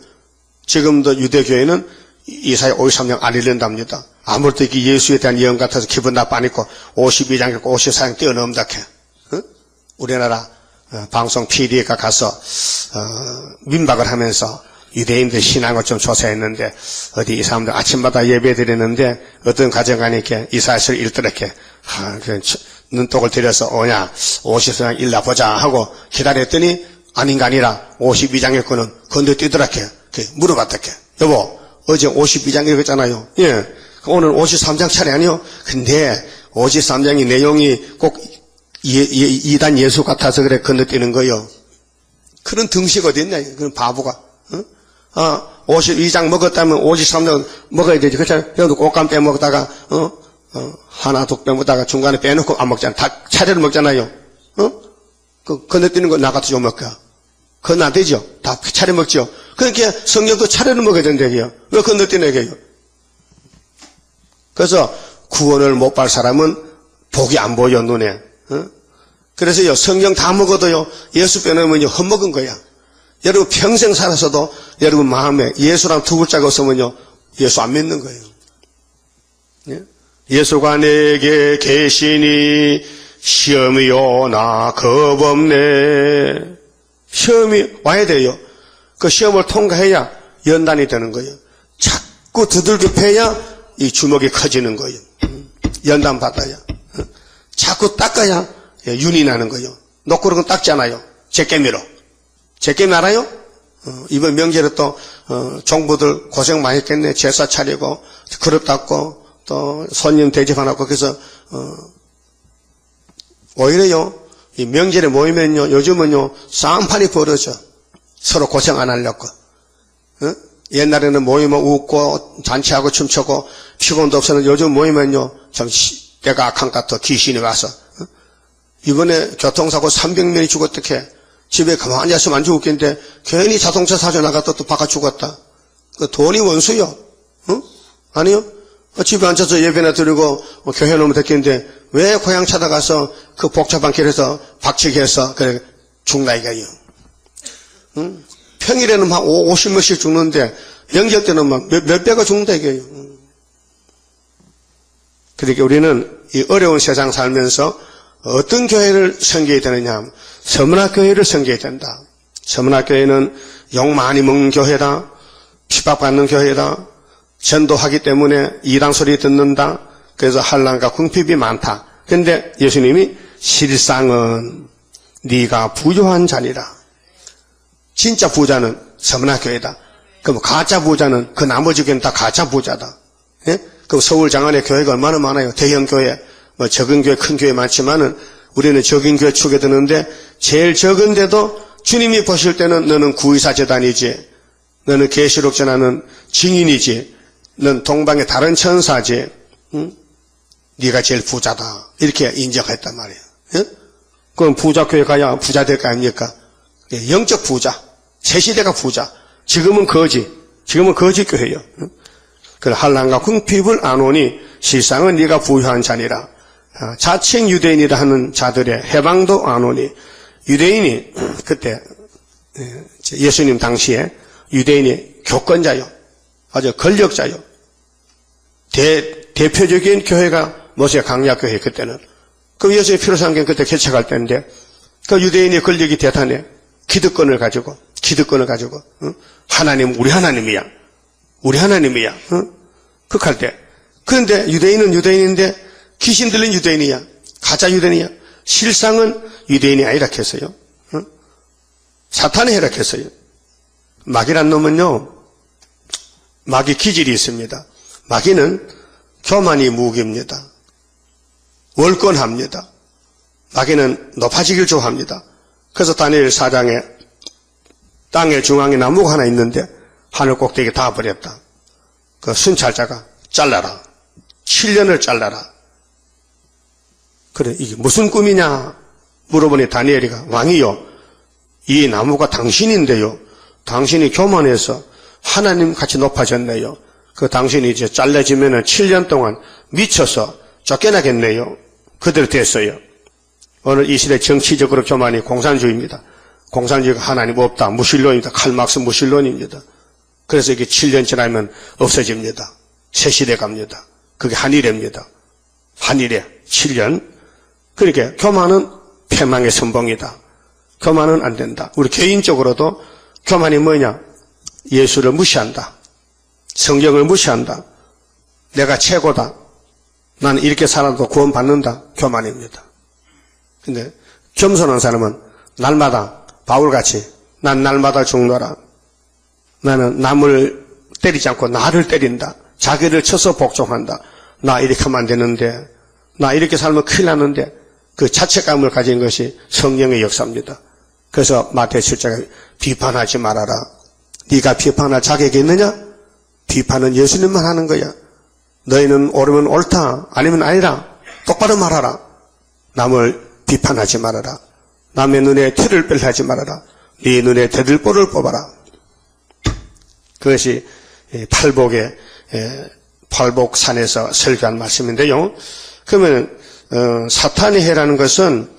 지금도 유대교회는 이사야 53년 안 읽는답니다. 아무래도 이게 예수에 대한 예언 같아서 기분 나빠 안 읽고 52장 읽고 54장 뛰어넘다 캐. 우리나라 방송 PD가 가서 민박을 하면서 유대인들 신앙을 좀 조사했는데 어디 이 사람들 아침마다 예배 드리는데 어떤 가정 가니까 이사야서를 읽더렇게 눈독을 들여서 오냐 54장 읽어보자 하고 기다렸더니 아닌가 아니라 52장 읽고는 건너뛰더라게 물어봤다게 여보 어제 52장 읽었잖아요. 예. 오늘 53장 차례 아니요? 근데 53장의 내용이 꼭 이단 예수 같아서 그래 건너뛰는 거요. 그런 등식 어디 있냐 그런 바보가. 52장 먹었다면 53장 먹어야 되지. 그렇잖아요. 여기도 꽃감 빼먹다가 하나 두 빼먹다가 중간에 빼놓고 안 먹잖아. 다 차례를 먹잖아요. 그 건너뛰는 거 나 같아서 좀 먹까? 그건 안 되죠. 다 차례 먹죠. 그러니까 성경도 차례를 먹어야 된다고요. 왜 건너뛰는 거예요? 그래서 구원을 못 받을 사람은 복이 안 보여 눈에. 그래서요 성경 다 먹어도요 예수 빼놓으면 헛먹은 거야. 여러분 평생 살아서도 여러분 마음에 예수란 두 글자가 없으면요 예수 안 믿는 거예요. 예? 예수가 내게 계시니 시험이 오나 겁없네. 시험이 와야 돼요. 그 시험을 통과해야 연단이 되는 거예요. 자꾸 두들겨 패야 이 주먹이 커지는 거예요. 연단 받아야. 자꾸 닦아야 윤이 나는 거예요. 노크로는 닦잖아요. 제깨미로. 제깨미 알아요? 이번 명절에 또 종부들 고생 많이 했겠네. 제사 차리고 그릇 닦고 또 손님 대접하고 그래서 오히려요 이 명절에 모이면요 요즘은요 싸움판이 벌어져. 서로 고생 안 하려고. 어? 옛날에는 모이면 웃고 잔치하고 춤추고 피곤도 없었는데 요즘 모이면요 참 때가 악한 것 같아. 귀신이 와서. 어? 이번에 교통사고 300명이 죽었다게 집에 가만히 있으면 안 죽었겠는데 괜히 자동차 사줘 나갔다 또 바깥 죽었다. 그 돈이 원수요. 어? 아니요? 집에 앉아서 예배나 드리고 교회 놓으면 됐겠는데 왜 고향 찾아가서 그 복잡한 길에서 박치기해서 그래 죽나 이거요. 응? 평일에는 막 50명씩 죽는데 명절 때는 막 몇 배가 죽는다 이거요. 그러니까 우리는 이 어려운 세상 살면서 어떤 교회를 섬겨야 되느냐 하면 서문학교회를 섬겨야 된다. 서문학교회는 욕 많이 먹는 교회다. 핍박받는 교회다. 전도하기 때문에 이단 소리 듣는다. 그래서 환난과 궁핍이 많다. 그런데 예수님이 실상은 네가 부유한 자니라. 진짜 부자는 서문학교회다. 그럼 가짜 부자는 그 나머지 교회는 다 가짜 부자다. 예? 그 서울 장안에 교회가 얼마나 많아요. 대형 교회, 뭐 적은 교회, 큰 교회 많지만은 우리는 적은 교회 축에 드는데 제일 적은데도 주님이 보실 때는 너는 구의사 재단이지, 너는 계시록 전하는 증인이지, 넌 동방의 다른 천사지, 응? 네가 제일 부자다. 이렇게 인정했단 말이에요. 예? 그럼 부자 교회 가야 부자 될 거 아닙니까? 예, 영적 부자, 새 시대가 부자. 지금은 거지 교회요. 응? 그 환난과 궁핍을 아노니 실상은 네가 부유한 자니라. 자칭 유대인이라 하는 자들의 해방도 아노니. 유대인이 그때 예수님 당시에 유대인이 교권자요, 아주 권력자요. 대표적인 교회가 모세 강약교회 그때는. 그 예수의 피로상경 그때 개척할 때인데 그 유대인의 권력이 대단해. 기득권을 가지고 응? 하나님 우리 하나님이야. 응? 그할 때. 그런데 유대인은 유대인인데 귀신 들린 유대인이야. 가짜 유대인이야. 실상은 유대인이 아니라 했어요. 응? 사탄이 해락했어요. 마귀란 놈은요, 마귀 기질이 있습니다. 마귀는 교만이 무기입니다. 월권합니다. 마귀는 높아지길 좋아합니다. 그래서 다니엘 4장에 땅의 중앙에 나무가 하나 있는데 하늘 꼭대기 다 버렸다. 그 순찰자가 잘라라. 7년을 잘라라. 그래, 이게 무슨 꿈이냐 물어보니 다니엘이가 왕이요, 이 나무가 당신인데요. 당신이 교만해서 하나님 같이 높아졌네요. 그 당신이 이제 잘라지면은 7년 동안 미쳐서 쫓겨나겠네요. 그대로 됐어요. 오늘 이 시대 정치적으로 교만이 공산주의입니다. 공산주의가 하나님 없다. 무신론입니다. 칼막스 무신론입니다. 그래서 이게 7년 지나면 없어집니다. 새 시대 갑니다. 그게 한일입니다. 한일에 7년. 그러니까 교만은 패망의 선봉이다. 교만은 안 된다. 우리 개인적으로도 교만이 뭐냐? 예수를 무시한다. 성경을 무시한다. 내가 최고다. 나는 이렇게 살아도 구원받는다. 교만입니다. 근데 겸손한 사람은 날마다 바울같이 난 날마다 죽노라. 나는 남을 때리지 않고 나를 때린다. 자기를 쳐서 복종한다. 나 이렇게 하면 안 되는데, 나 이렇게 살면 큰일 나는데, 그 자책감을 가진 것이 성령의 역사입니다. 그래서 마태오 7장에 비판하지 말아라. 네가 비판할 자격이 있느냐? 비판은 예수님만 하는 거야. 너희는 옳으면 옳다, 아니면 아니라 똑바로 말하라. 남을 비판하지 말아라. 남의 눈에 티를 뺄하지 말아라. 네 눈에 대들보를 뽑아라. 그것이 팔복산에서 설교한 말씀인데요. 그러면 사탄이 해라는 것은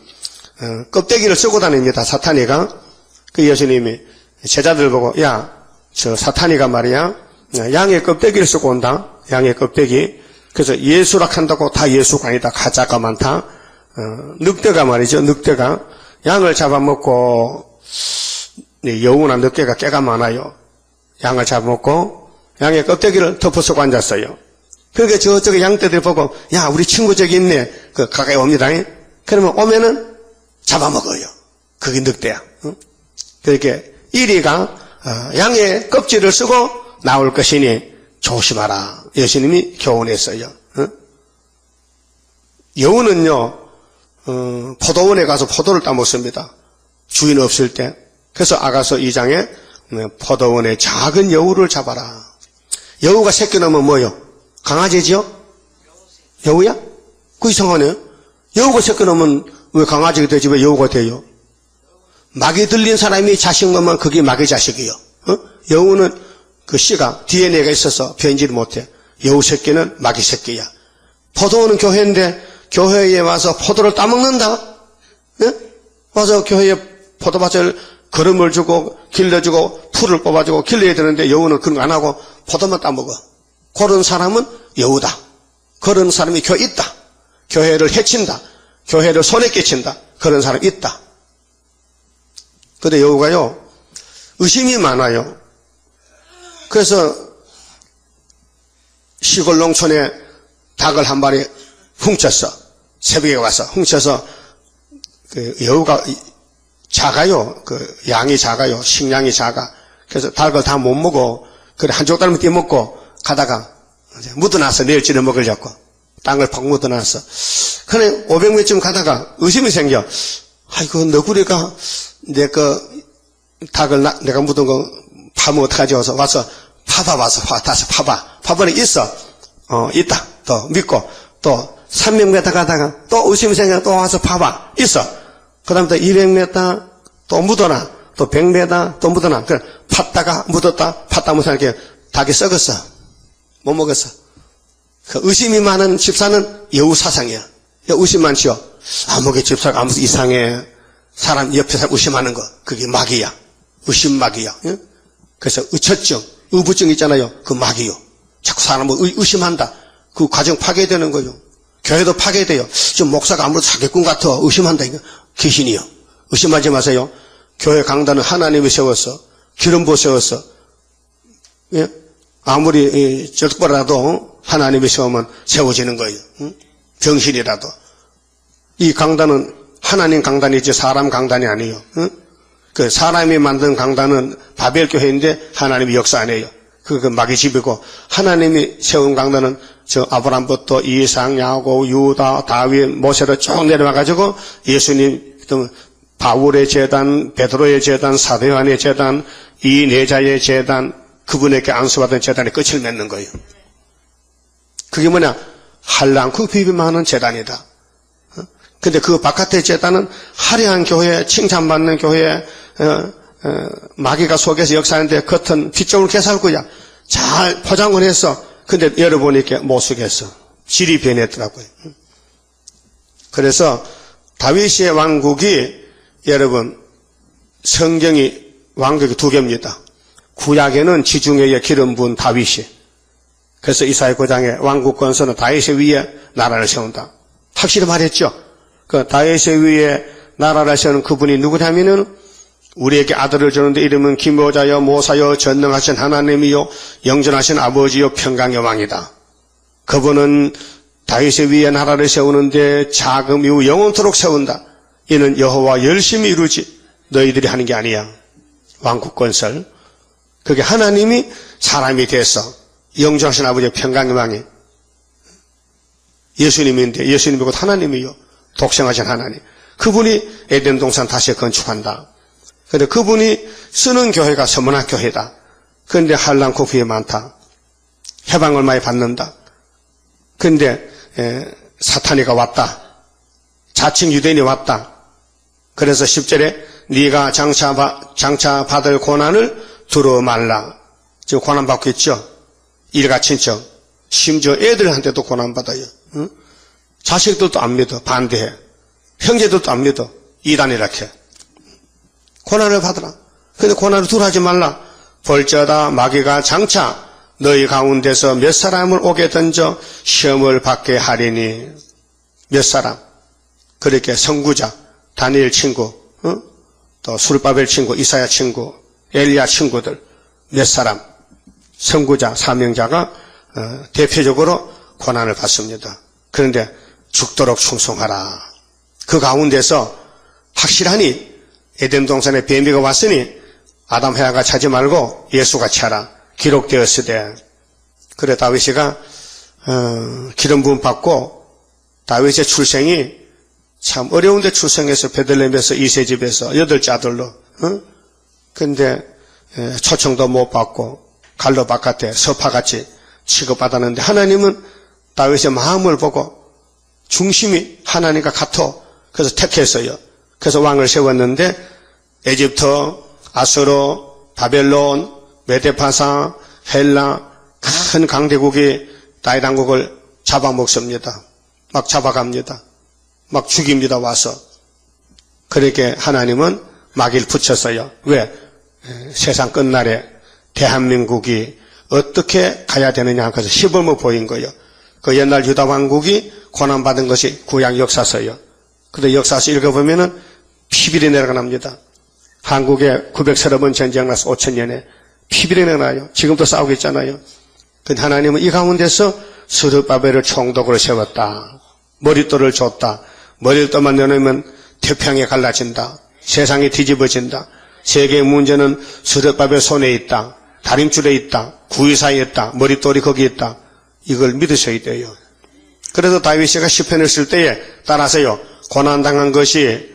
껍데기를 쓰고 다닙니다. 사탄이가. 그 예수님이 제자들 보고, 야, 저 사탄이가 말이야, 양의 껍데기를 쓰고 온다. 양의 껍데기. 그래서 예수락 한다고 다 예수가 아니다. 가짜가 많다. 늑대가 말이죠. 늑대가 양을 잡아먹고, 여우나 늑대가 깨가 많아요. 양을 잡아먹고 양의 껍데기를 덮어쓰고 앉았어요. 그러니까 저쪽에 양떼들 보고, 야, 우리 친구 저기 있네. 그 가까이 옵니다. 그러면 오면은 잡아먹어요. 그게 늑대야. 그러니까 이리가 양의 껍질을 쓰고 나올 것이니 조심하라. 예수님이 교훈했어요. 여우는요, 포도원에 가서 포도를 따먹습니다. 주인 없을 때. 그래서 아가서 2장에 포도원의 작은 여우를 잡아라. 여우가 새끼 낳으면 뭐요? 강아지지요? 여우야? 그 이상하네요. 여우가 새끼 낳으면 왜 강아지가 되지 왜 여우가 돼요? 막이 들린 사람이 자식 낳으면 그게 막의 자식이요. 여우는 그 씨가 DNA가 있어서 변질을 못해. 여우 새끼는 막이 새끼야. 포도원은 교회인데 교회에 와서 포도를 따먹는다. 예? 와서 교회에 포도밭을 거름을 주고 길러주고 풀을 뽑아주고 길러야 되는데 여우는 그런 거 안 하고 포도만 따먹어. 그런 사람은 여우다. 그런 사람이 교회에 있다. 교회를 해친다. 교회를 손에 끼친다. 그런 사람이 있다. 근데 여우가요 의심이 많아요. 그래서 시골 농촌에 닭을 한 마리 훔쳤어. 새벽에 와서 훔쳐서 그 여우가 작아요. 그 양이 작아요. 식량이 작아. 그래서 닭을 다 못 먹어. 그래 한쪽 다리만 떼먹고 가다가 묻어놨어. 내일쯤에 먹으려고. 땅을 팍 묻어놨어. 그래 500m쯤 가다가 의심이 생겨. 아이고 너구리가 내 그 닭을 내가 묻은 거 파면 어떡하지? 와서 파봐. 다시 파봐. 파보니 있어. 있다. 또 믿고 또 300m 가다가 또 의심이 생겨. 또 와서 파봐. 있어. 그 다음에 또 200m 또 묻어놔. 또 100m 또 묻어놔. 그래 팠다가 묻었다. 팠다 묻었다. 이렇게 닭이 썩었어. 못 먹었어. 그 의심이 많은 집사는 여우 사상이야. 의심 많지요. 아무개 집사가 아무 이상해. 사람 옆에 사람 의심하는 거. 그게 마귀야. 의심 마귀야. 예? 그래서 의처증, 의부증 있잖아요. 그 마귀요. 자꾸 사람을 의심한다. 그 과정 파괴되는 거요. 교회도 파괴돼요. 지금 목사가 아무래도 사기꾼 같아. 의심한다. 이거 귀신이요. 의심하지 마세요. 교회 강단은 하나님이 세웠어. 기름 부어 세웠어. 예? 아무리 적벌라도 하나님이 세우면 세워지는 거예요. 응? 병신이라도. 이 강단은 하나님 강단이지 사람 강단이 아니에요. 응? 그 사람이 만든 강단은 바벨 교회인데 하나님이 역사 안 해요. 그 마귀 집이고 하나님이 세운 강단은 저 아브람부터 이삭, 야곱, 유다, 다윗, 모세로 쭉 내려와가지고 예수님, 바울의 제단, 베드로의 제단, 사도 요한의 제단, 이 내자의 제단, 그분에게 안수받은 제단에 끝을 맺는 거예요. 그게 뭐냐? 한량크 비비만한 제단이다. 근데 그 바깥의 제단은 화려한 교회, 칭찬받는 교회, 마귀가 속에서 역사하는데 겉은 핏줄을 개살구야. 잘 포장을 했어. 근데 열어보니까 못 쓰겠어. 질이 변했더라고요. 그래서 다윗의 왕국이 여러분 성경이 왕국이 두 개입니다. 구약에는 지중해에 기름 부은 다윗이. 그래서 이사야 9장에 왕국 권세는 다윗의 위에 나라를 세운다. 확실히 말했죠. 그 다윗의 위에 나라를 세우는 그분이 누구냐면은 우리에게 아들을 주는데 이름은 기묘자여 모사여 전능하신 하나님이요 영전하신 아버지요 평강의 왕이다. 그분은 다윗의 위에 나라를 세우는데 자금 이후 영원토록 세운다. 이는 여호와 열심히 이루지 너희들이 하는 게 아니야. 왕국 건설. 그게 하나님이 사람이 돼서 영전하신 아버지의 평강의 왕이 예수님인데 예수님이 곧 하나님이요 독생하신 하나님. 그분이 에덴 동산 다시 건축한다. 그런데 그분이 쓰는 교회가 서문학 교회다. 그런데 한란코피에 많다. 해방을 많이 받는다. 그런데 사탄이가 왔다. 자칭 유대인이 왔다. 그래서 10절에 네가 장차 받을 고난을 두려 말라. 지금 고난받고 있죠. 일가 친척. 심지어 애들한테도 고난받아요. 응? 자식들도 안 믿어. 반대해. 형제들도 안 믿어. 이단이라 해. 고난을 받으라. 근데 고난을 두려워하지 말라. 볼지어다 마귀가 장차 너희 가운데서 몇 사람을 오게 던져 시험을 받게 하리니. 몇 사람. 그렇게 선구자, 다니엘 친구, 또 수르바벨 친구, 이사야 친구, 엘리야 친구들 몇 사람 선구자, 사명자가 대표적으로 고난을 받습니다. 그런데 죽도록 충성하라. 그 가운데서 확실하니 에덴 동산에 뱀비가 왔으니 아담 해아가 차지 말고 예수같이 하라. 기록되었으되. 그래 다윗이가 기름 부음 받고 다윗의 출생이 참 어려운데 출생해서 베들레헴에서 이세 집에서 8째 아들로 근데 초청도 못 받고 갈로 바깥에 서파같이 취급받았는데 하나님은 다윗의 마음을 보고 중심이 하나님과 같아. 그래서 택했어요. 그래서 왕을 세웠는데 에집트, 아수르, 바벨론, 메데파사, 헬라 큰 강대국이 다윗 왕국을 잡아먹습니다. 막 잡아갑니다. 막 죽입니다. 와서. 그렇게 하나님은 막일 붙였어요. 왜? 세상 끝날에 대한민국이 어떻게 가야 되느냐 그래서 시범을 보인 거예요. 그 옛날 유다 왕국이 고난받은 것이 구약 역사서예요. 근데 역사서 읽어보면은 피비리 내려가 납니다. 한국에 930번 전쟁 나서 5천년에 피비리 내려가요. 지금도 싸우고 있잖아요. 근데 하나님은 이 가운데서 스룹바벨을 총독으로 세웠다. 머릿돌을 줬다. 머릿돌만 내놓으면 태평에 갈라진다. 세상이 뒤집어진다. 세계의 문제는 스룹바벨 손에 있다. 다림줄에 있다. 구의사에 있다. 머릿돌이 거기 있다. 이걸 믿으셔야 돼요. 그래서 다윗이가 시편을 쓸 때에 따라서요. 고난당한 것이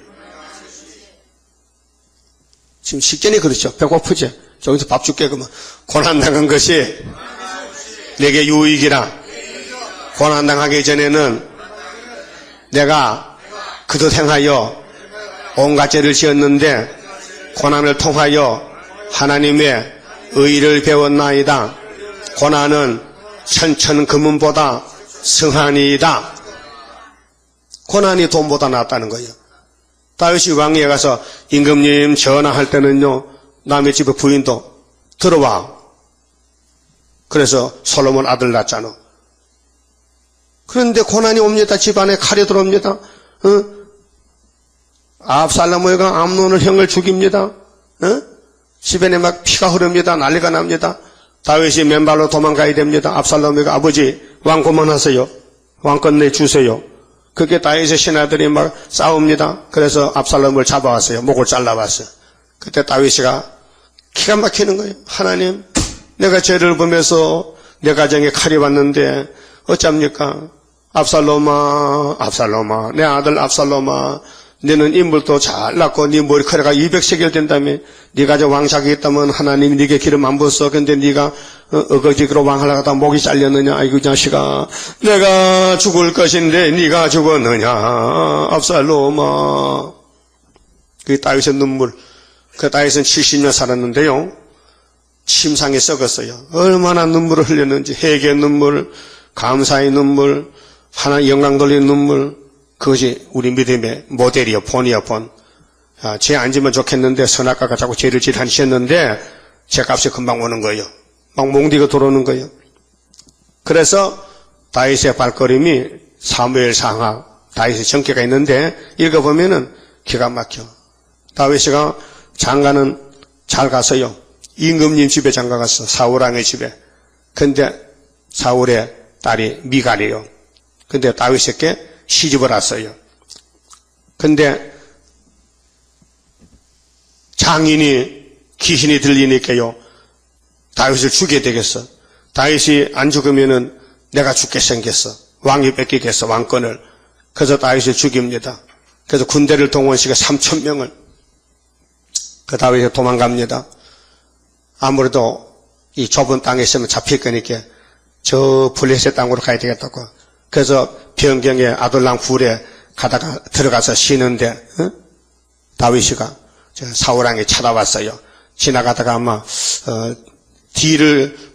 지금 식견이 그렇죠. 배고프지? 저기서 밥 줄게 그러면 고난당한 것이 내게 유익이라. 고난당하기 전에는 내가 그릇 행하여 온갖 죄를 지었는데 고난을 통하여 하나님의 의를 배웠나이다. 고난은 천천 금은보다 성하니이다. 고난이 돈보다 낫다는 거예요. 다윗이 왕위에 가서 임금님 전화할 때는요. 남의 집에 부인도 들어와. 그래서 솔로몬 아들 낳잖아. 그런데 고난이 옵니다. 집안에 칼이 들어옵니다. 압살롬의가 암논을 형을 죽입니다. 집안에 막 피가 흐릅니다. 난리가 납니다. 다윗이 맨발로 도망가야 됩니다. 압살롬의가 아버지 왕 그만하세요. 왕권 내주세요. 그게 다윗의 신하들이 막 싸웁니다. 그래서 압살롬을 잡아왔어요. 목을 잘라왔어요. 그때 다윗이가 기가 막히는 거예요. 하나님, 내가 죄를 범해서 내 가정에 칼이 왔는데 어쩝니까? 압살롬아, 압살롬아, 내 아들 압살롬아, 너는 인물도 잘 났고 네 머리카락가 200세겔 된다며 네가 저 왕작이 있다면 하나님이 네게 기름 안 부었어. 근데 네가 어거지로 왕하려고 하다 목이 잘렸느냐. 아이고 자식아, 내가 죽을 것인데 네가 죽었느냐. 압살롬아. 그 다윗의 눈물. 그 다윗은 70년 살았는데요. 침상에 썩었어요. 얼마나 눈물을 흘렸는지. 회개의 눈물, 감사의 눈물, 하나님 영광 돌리는 눈물. 그것이 우리 믿음의 모델이요, 본이요, 본. 죄 안 지면 좋겠는데 선악과가 자꾸 죄를 지탄시했는데 죄값이 금방 오는 거예요. 막 몽디가 들어오는 거예요. 그래서 다윗의 발걸음이 사무엘상하, 다윗의 정계가 있는데 읽어보면은 기가 막혀. 다윗이가 장가는 잘 갔어요. 임금님 집에 장가 갔어. 사울왕의 집에. 근데 사울의 딸이 미갈이에요. 근데 다윗에게 시집을 왔어요. 근데 장인이 귀신이 들리니까요. 다윗을 죽게 되겠어. 다윗이 안 죽으면은 내가 죽게 생겼어. 왕이 뺏기겠어. 왕권을. 그래서 다윗을 죽입니다. 그래서 군대를 동원시켜 3,000명을. 그 다윗이 도망갑니다. 아무래도 이 좁은 땅에 있으면 잡힐 거니까 저 블레셋 땅으로 가야 되겠다고. 그래서 변경의 아둘람 굴에 가다가 들어가서 쉬는데 다윗이가 사울왕이 찾아왔어요. 지나가다가 아마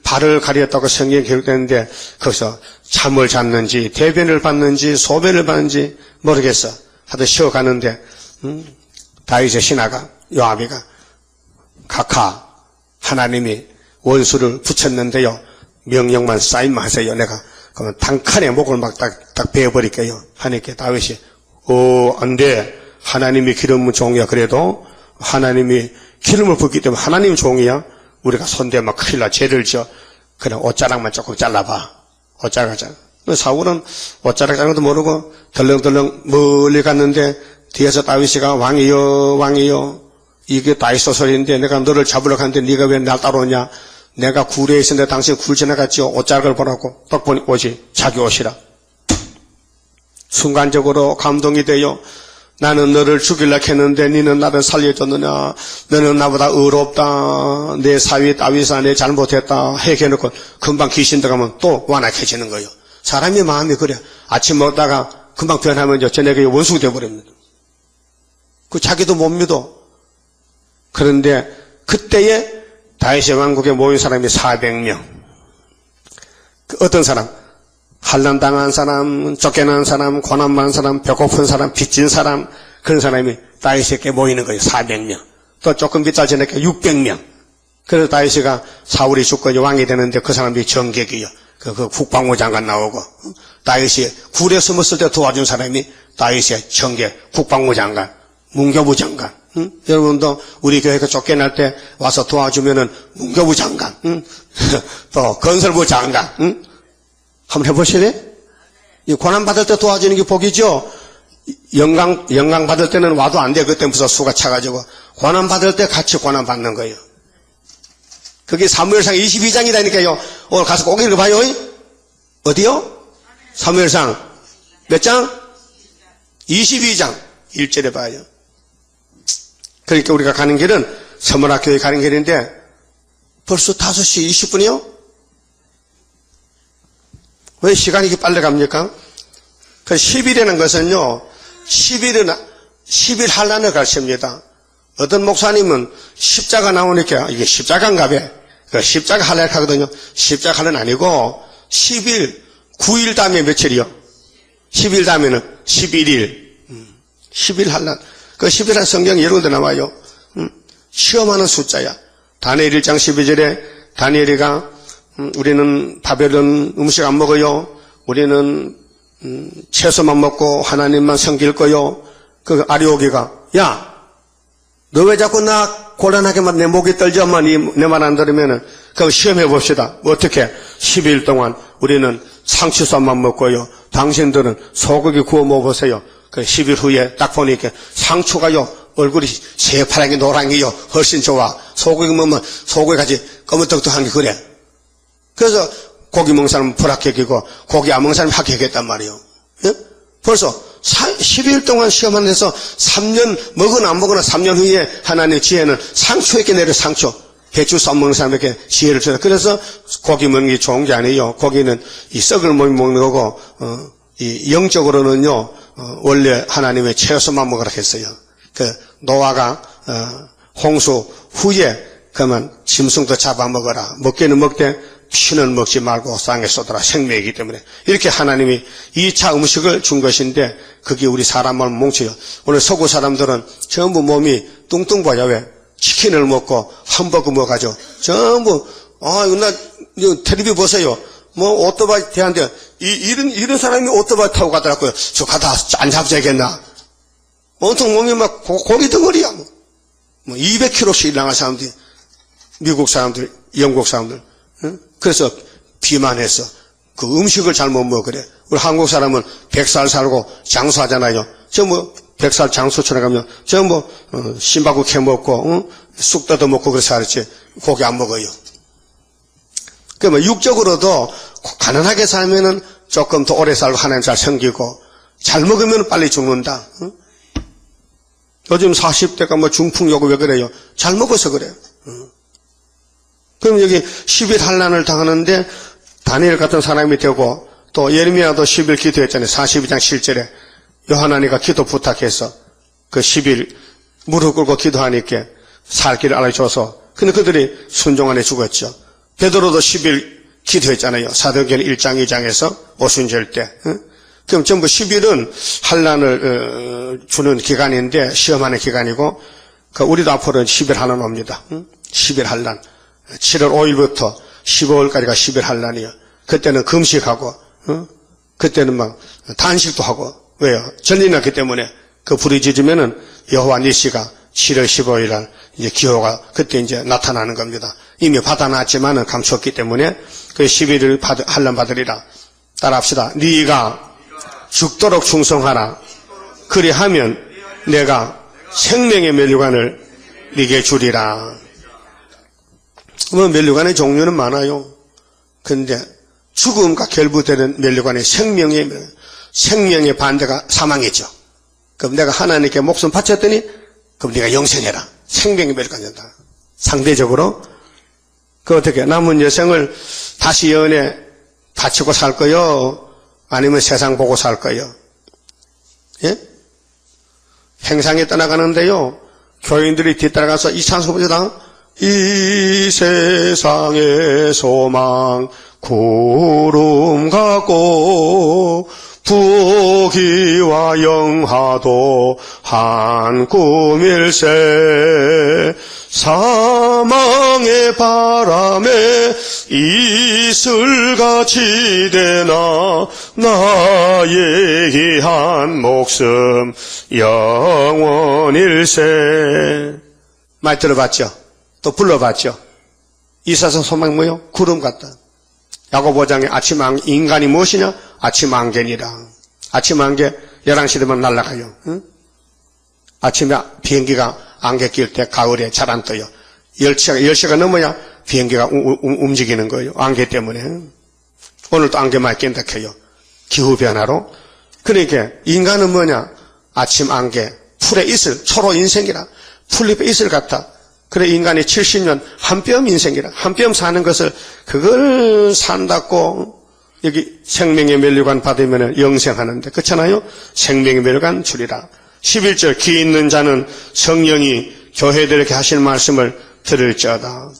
발을 가렸다고 성경에 기록되는데 거기서 잠을 잤는지 대변을 받는지 소변을 받는지 모르겠어. 하여튼 쉬어가는데 다윗의 신하가 요압이가 각하 하나님이 원수를 붙였는데요. 명령만 사인만 하세요. 내가 그러면 단칸에 목을 막 딱 베어버릴게요. 하니까 다윗이 안 돼. 하나님이 기름은 종이야. 그래도 하나님이 기름을 붓기 때문에 하나님 종이야. 우리가 손대면 큰일 나. 죄를 지어. 그냥 옷자락만 조금 잘라봐. 옷자락 잘라. 사울은 옷자락 자른 것도 모르고 덜렁덜렁 멀리 갔는데 뒤에서 다윗이가 왕이여 왕이여 이게 다윗 소설인데 내가 너를 잡으러 갔는데 네가 왜 날 따라오냐. 내가 굴에 있었는데 당신 굴 지나갔지요. 옷자락을 보라고. 딱 보니 옷이 자기 옷이라. 순간적으로 감동이 되어 나는 너를 죽이려 했는데 너는 나를 살려줬느냐. 너는 나보다 의롭다. 내 사위 다윗아 내 잘못했다. 해결해놓고 금방 귀신 들어가면 또 완악해지는 거예요. 사람의 마음이 그래. 아침 먹다가 금방 변하면 저녁에 원수가 되어버립니다. 그 자기도 못 믿어. 그런데 그때에 다윗의 왕국에 모인 사람이 400명. 어떤 사람? 환난당한 사람, 쫓겨난 사람, 고난받은 사람, 배고픈 사람, 빚진 사람, 그런 사람이 다윗에게 모이는 거예요. 400명. 또 조금 밑달 지나니까 600명. 그래서 다윗이가 사울이 죽고 왕이 되는데 그 사람들이 정객이요. 그 국방부 장관 나오고, 다윗이 굴에 숨었을 때 도와준 사람이 다윗의 정객, 국방부 장관, 문교부 장관. 응? 여러분도 우리 교회가 쫓겨날 때 와서 도와주면은 문교부 장관, 응? 또 건설부 장관, 응? 한번 해보실래요? 이 고난 받을 때 도와주는 게 복이죠. 영광 받을 때는 와도 안 돼. 그때 무슨 수가 차가지고 고난 받을 때 같이 고난 받는 거예요. 그게 사무엘상 22장이라니까요. 오늘 가서 꼭 읽어봐요. 어디요? 사무엘상 몇 장? 22장 1절에 봐요. 그러니까 우리가 가는 길은 서문학교에 가는 길인데 벌써 5시 20분이요? 왜 시간이 이렇게 빨리 갑니까? 그 10일이라는 것은요, 10일 환란을 가르칩니다. 어떤 목사님은 십자가 나오니까 이게 십자가인가 봐. 그 십자가 환란 하거든요. 십자가 환란 아니고 10일, 9일 다음에 며칠이요? 10일 다음에는 11일. 10일 환란. 그 10일한 성경이 여러 군데 나와요. 시험하는 숫자야. 다니엘 1장 12절에 다니엘이가 우리는 바벨론 음식 안 먹어요. 우리는 채소만 먹고 하나님만 섬길 거요. 그 아리오기가 야, 너 왜 자꾸 나 곤란하게만 내 목이 떨지만 내 말 안 들으면은 그거 시험해 봅시다. 어떻게? 10일 동안 우리는 상추쌈만 먹고요. 당신들은 소고기 구워 먹으세요. 그 10일 후에 딱 보니까 상추가요. 얼굴이 새파랗게 노랑이요. 훨씬 좋아. 소고기 먹으면 소고기같이 검은떡떡한 게 그래. 그래서 고기 먹는 사람은 불합격이고 고기 안 먹는 사람은 합격했단 말이에요. 예? 벌써 10일 동안 시험하는 데서 3년 먹으나 안 먹으나 3년 후에 하나님의 지혜는 상추에게 내려 상추. 배추 쌈 먹는 사람에게 지혜를 줘요. 그래서 고기 먹는 게 좋은 게 아니에요. 고기는 이 썩을 몸이 먹는 거고 이 영적으로는요. 원래 하나님의 채소만 먹으라 했어요. 그 노아가 홍수 후에 그러면 짐승도 잡아먹어라. 먹기는 먹되 피는 먹지 말고 땅에 쏟아라. 생명이기 때문에 이렇게 하나님이 2차 음식을 준 것인데 그게 우리 사람을 뭉쳐요. 오늘 서구 사람들은 전부 몸이 뚱뚱 보여. 왜? 치킨을 먹고 햄버거 먹어가지고 전부 나 텔레비 보세요. 뭐 오토바이 대한데 이런 사람이 오토바이 타고 가더라고요. 저 가다 안 잡자겠나? 온통 몸이 막 고기 덩어리야. 뭐 200kg씩 나간 사람들이 미국 사람들, 영국 사람들. 응? 그래서 비만해서 그 음식을 잘못 먹어 그래. 우리 한국 사람은 100살 살고 장수하잖아요. 전부 100살 장수촌에 가면 전부 신바구 캐 먹고 쑥 뜯어 먹고 그래서 살았지. 고기 안 먹어요. 그러면 육적으로도 가난하게 살면은 조금 더 오래 살고 하나님 잘 섬기고 잘 먹으면 빨리 죽는다. 응? 요즘 40대가 뭐 중풍요고 왜 그래요? 잘 먹어서 그래요. 그럼 여기 10일 환난을 당하는데 다니엘 같은 사람이 되고 또 예레미야도 10일 기도했잖아요. 42장 7절에 요하나니가 기도 부탁해서 그 10일 무릎 꿇고 기도하니까 살 길을 알려줘서 근데 그들이 순종 안에 죽었죠. 베드로도 10일 기도했잖아요. 사도행전 1장 2장에서 오순절 때. 그럼 전부 10일은 환난을 주는 기간인데 시험하는 기간이고 우리도 앞으로 10일 환난 옵니다. 10일 환난. 7월 5일부터 15일까지가 10일 환난이에요. 그때는 금식하고 그때는 막 단식도 하고 왜요? 전이 났기 때문에 그 불이 짖으면은 여호와 니시가 7월 15일 날 이제 기호가 그때 이제 나타나는 겁니다. 이미 받아놨지만은 감췄기 때문에 그 11일 환난 받으리라. 따라합시다. 네가 죽도록 충성하라. 그리하면 내가 생명의 면류관을 네게 주리라. 뭐 면류관의 종류는 많아요. 근데 죽음과 결부되는 면류관의 생명의 반대가 사망이죠. 그럼 내가 하나님께 목숨 바쳤더니 그럼 네가 영생해라. 생명의 멸을 갖는다. 상대적으로 그 어떻게 남은 여생을 다시 연애 바치고 살 거요? 아니면 세상 보고 살 거요? 예? 행상에 떠나가는데요. 교인들이 뒤따라가서 이 찬송 부르다 이 세상의 소망 구름 같고 부귀와 영화도 한 꿈일세 사망의 바람에 이슬같이 되나 나의 귀한 목숨 영원일세. 말 들어봤죠? 또 불러봤죠? 이 세상 소망이 뭐요? 구름 같다. 야고보 5장에 아침 인간이 무엇이냐? 아침 안개니라. 아침 안개 11시 되면 날아가요. 응? 아침에 비행기가 안개 낄 때 가을에 잘 안 떠요. 10시가 넘어야 비행기가 움직이는 거예요. 안개 때문에. 오늘도 안개 많이 낀다 해요. 기후변화로. 그러니까 인간은 뭐냐? 아침 안개, 풀의 이슬, 초로 인생이라. 풀잎의 이슬 같아. 그래 인간이 70년 한 뼘 인생이라. 한 뼘 사는 것을 그걸 산다고 여기 생명의 멸류관 받으면 영생하는데 그렇잖아요. 생명의 멸류관 주리라. 11절 귀 있는 자는 성령이 교회들에게 하실 말씀을 들을지어다.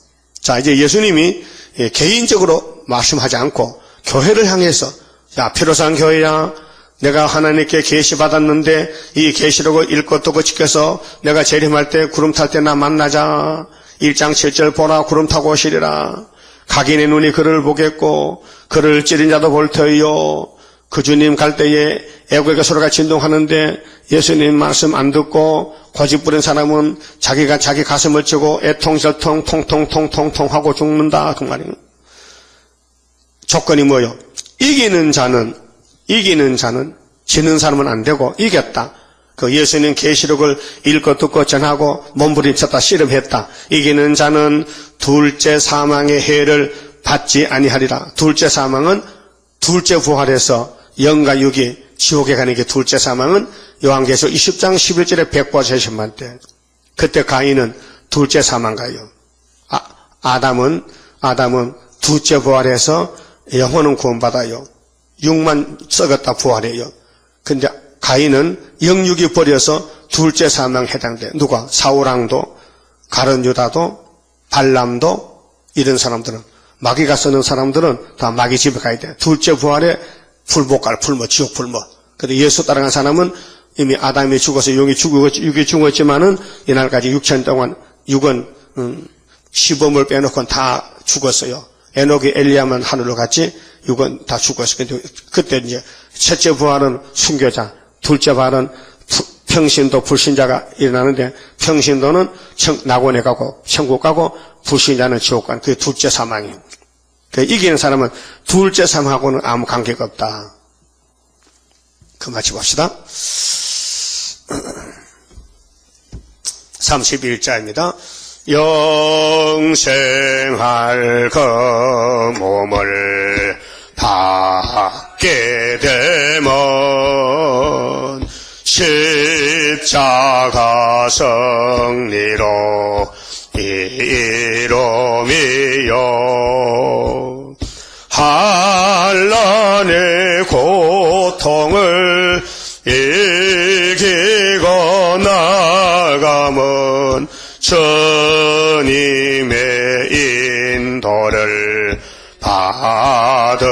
자 이제 예수님이 개인적으로 말씀하지 않고 교회를 향해서 야 피로산 교회야 내가 하나님께 계시 받았는데 이 계시록을 읽고 또 지켜서 내가 재림할 때 구름 탈 때 나 만나자. 1장 7절 보라 구름 타고 오시리라. 각인의 눈이 그를 보겠고 그를 찌른 자도 볼 터이요. 그 주님 갈 때에 애국의 소리가 진동하는데 예수님 말씀 안 듣고 고집 부린 사람은 자기가 자기 가슴을 치고 애통절통 통통통통통 하고 죽는다 그 말이에요. 조건이 뭐요? 이기는 자는 지는 사람은 안 되고 이겼다. 그 예수님 계시록을 읽고 듣고 전하고 몸부림쳤다 씨름했다. 이기는 자는 둘째 사망의 해를 받지 아니하리라. 둘째 사망은 둘째 부활해서 영과 육이 지옥에 가는 게 둘째 사망은 요한계시록 20장 11절에 백부와 제심만 때 그때 가인은 둘째 사망 가요. 아담은 둘째 부활해서 영혼은 구원받아요. 육만 썩었다 부활해요. 근데 가인은 영육이 버려서 둘째 사망 해당돼. 누가? 사울왕도, 가룟 유다도, 발람도 이런 사람들은 마귀가 쓰는 사람들은 다 마귀 집에 가야 돼. 둘째 부활에 불복갈 풀모, 지옥 풀모. 근데 예수 따라간 사람은 이미 아담이 죽어서 육이 죽었지만은 이날까지 6천 동안 육은 시범을 빼놓고는 다 죽었어요. 에녹이 엘리야만 하늘로 갔지 육은 다 죽었어요. 근데 그때 이제 첫째 부활은 순교자, 둘째 부활은 평신도 불신자가 일어나는데 평신도는 낙원에 가고 천국 가고 불신자는 지옥 가는 그게 둘째 사망이에요. 이기는 사람은 둘째 사망하고는 아무 관계가 없다. 그 마치 봅시다. 31자입니다. 영생할 그 몸을 받게 되면 십자가 승리로 이루미요 한란의 고통을 이기고 나가면 주님의 인도를 받음이라.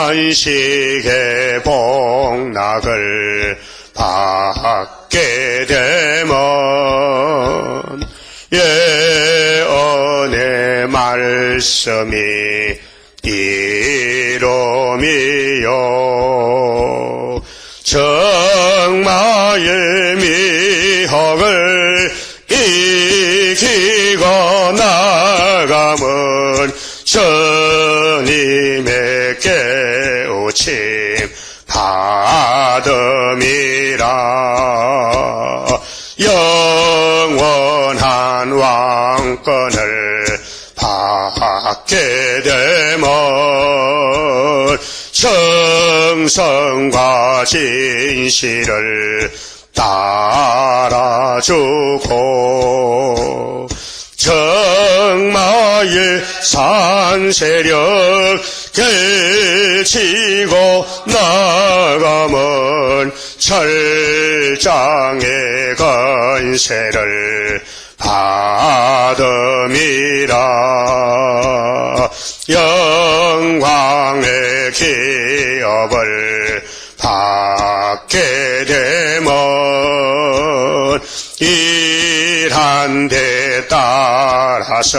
안식의 복락을 받게 되면 예언의 말씀이 이루미요 정마의 미혹을 이기고 나가면 주님의 깨우침 받음이라. 영원한 왕권을 받게 되면 정성과 진실을 따라주고 정마의 산세력 결치고 나가면 철장의 건세를 받음이라. 영광의 기업을 받게 되면 일한 데 따라서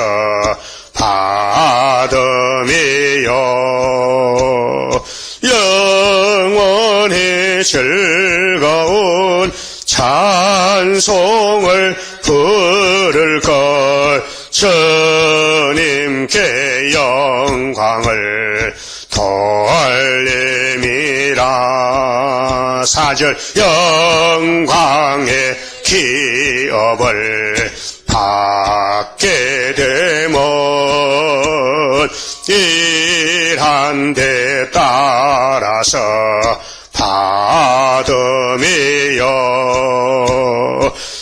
받음이요. 영원히 즐거운 찬송을 부를 것, 주님께 영광을 돌림이라. 4절 영광의 기업을 받게 되면 일한 데 따라서 받음이요.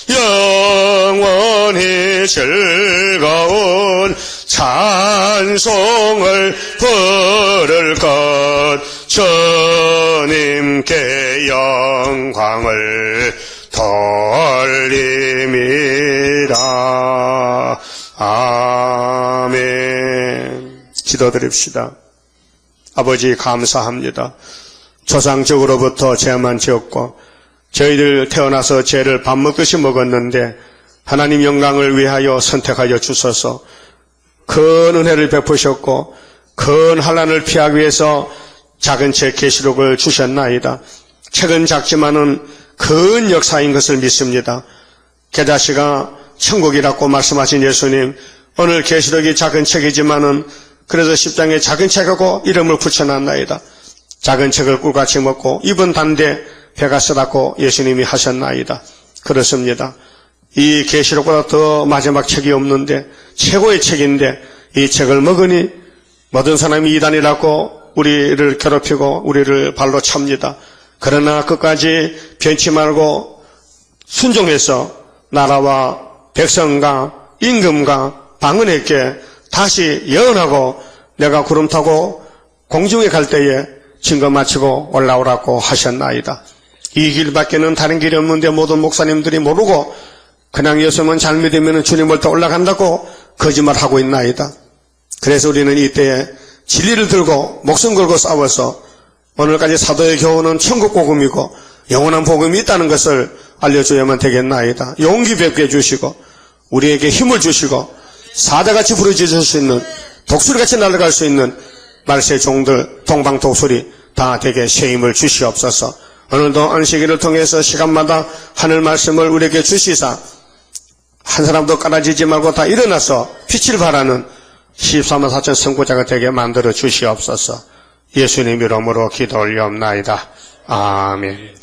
영원히 즐거운 찬송을 부를 것, 주님께 영광을 돌림이라. 아멘. 기도드립시다. 아버지 감사합니다. 조상적으로부터 죄만 지었고 저희들 태어나서 죄를 밥 먹듯이 먹었는데 하나님 영광을 위하여 선택하여 주셔서 큰 은혜를 베푸셨고 큰 환난을 피하기 위해서 작은 책 계시록을 주셨나이다. 책은 작지만은 큰 역사인 것을 믿습니다. 계자씨가 천국이라고 말씀하신 예수님, 오늘 계시록이 작은 책이지만은 그래서 10장에 작은 책하고 이름을 붙여놨나이다. 작은 책을 꿀같이 먹고 입은 단데 배가 쓰다고 예수님이 하셨나이다. 그렇습니다. 이 계시록보다 더 마지막 책이 없는데 최고의 책인데 이 책을 먹으니 모든 사람이 이단이라고 우리를 괴롭히고 우리를 발로 찹니다. 그러나 끝까지 변치 말고 순종해서 나라와 백성과 임금과 방언에게 다시 예언하고 내가 구름 타고 공중에 갈 때에 증거 마치고 올라오라고 하셨나이다. 이 길밖에는 다른 길이 없는데 모든 목사님들이 모르고 그냥 예수만 잘 믿으면 주님을 더 올라간다고 거짓말하고 있나이다. 그래서 우리는 이때에 진리를 들고 목숨 걸고 싸워서 오늘까지 사도의 교훈은 천국 복음이고 영원한 복음이 있다는 것을 알려줘야만 되겠나이다. 용기 뵙게 해주시고 우리에게 힘을 주시고 사자같이 부르짖을 수 있는 독수리같이 날아갈 수 있는 말세 종들 동방독수리 다 되게 새 힘을 주시옵소서. 오늘도 안식일을 통해서 시간마다 하늘 말씀을 우리에게 주시사 한 사람도 깔아지지 말고 다 일어나서 빛을 발하는 14만 4천 선구자가 되게 만들어 주시옵소서. 예수님 이름으로 기도 올리옵나이다. 아멘.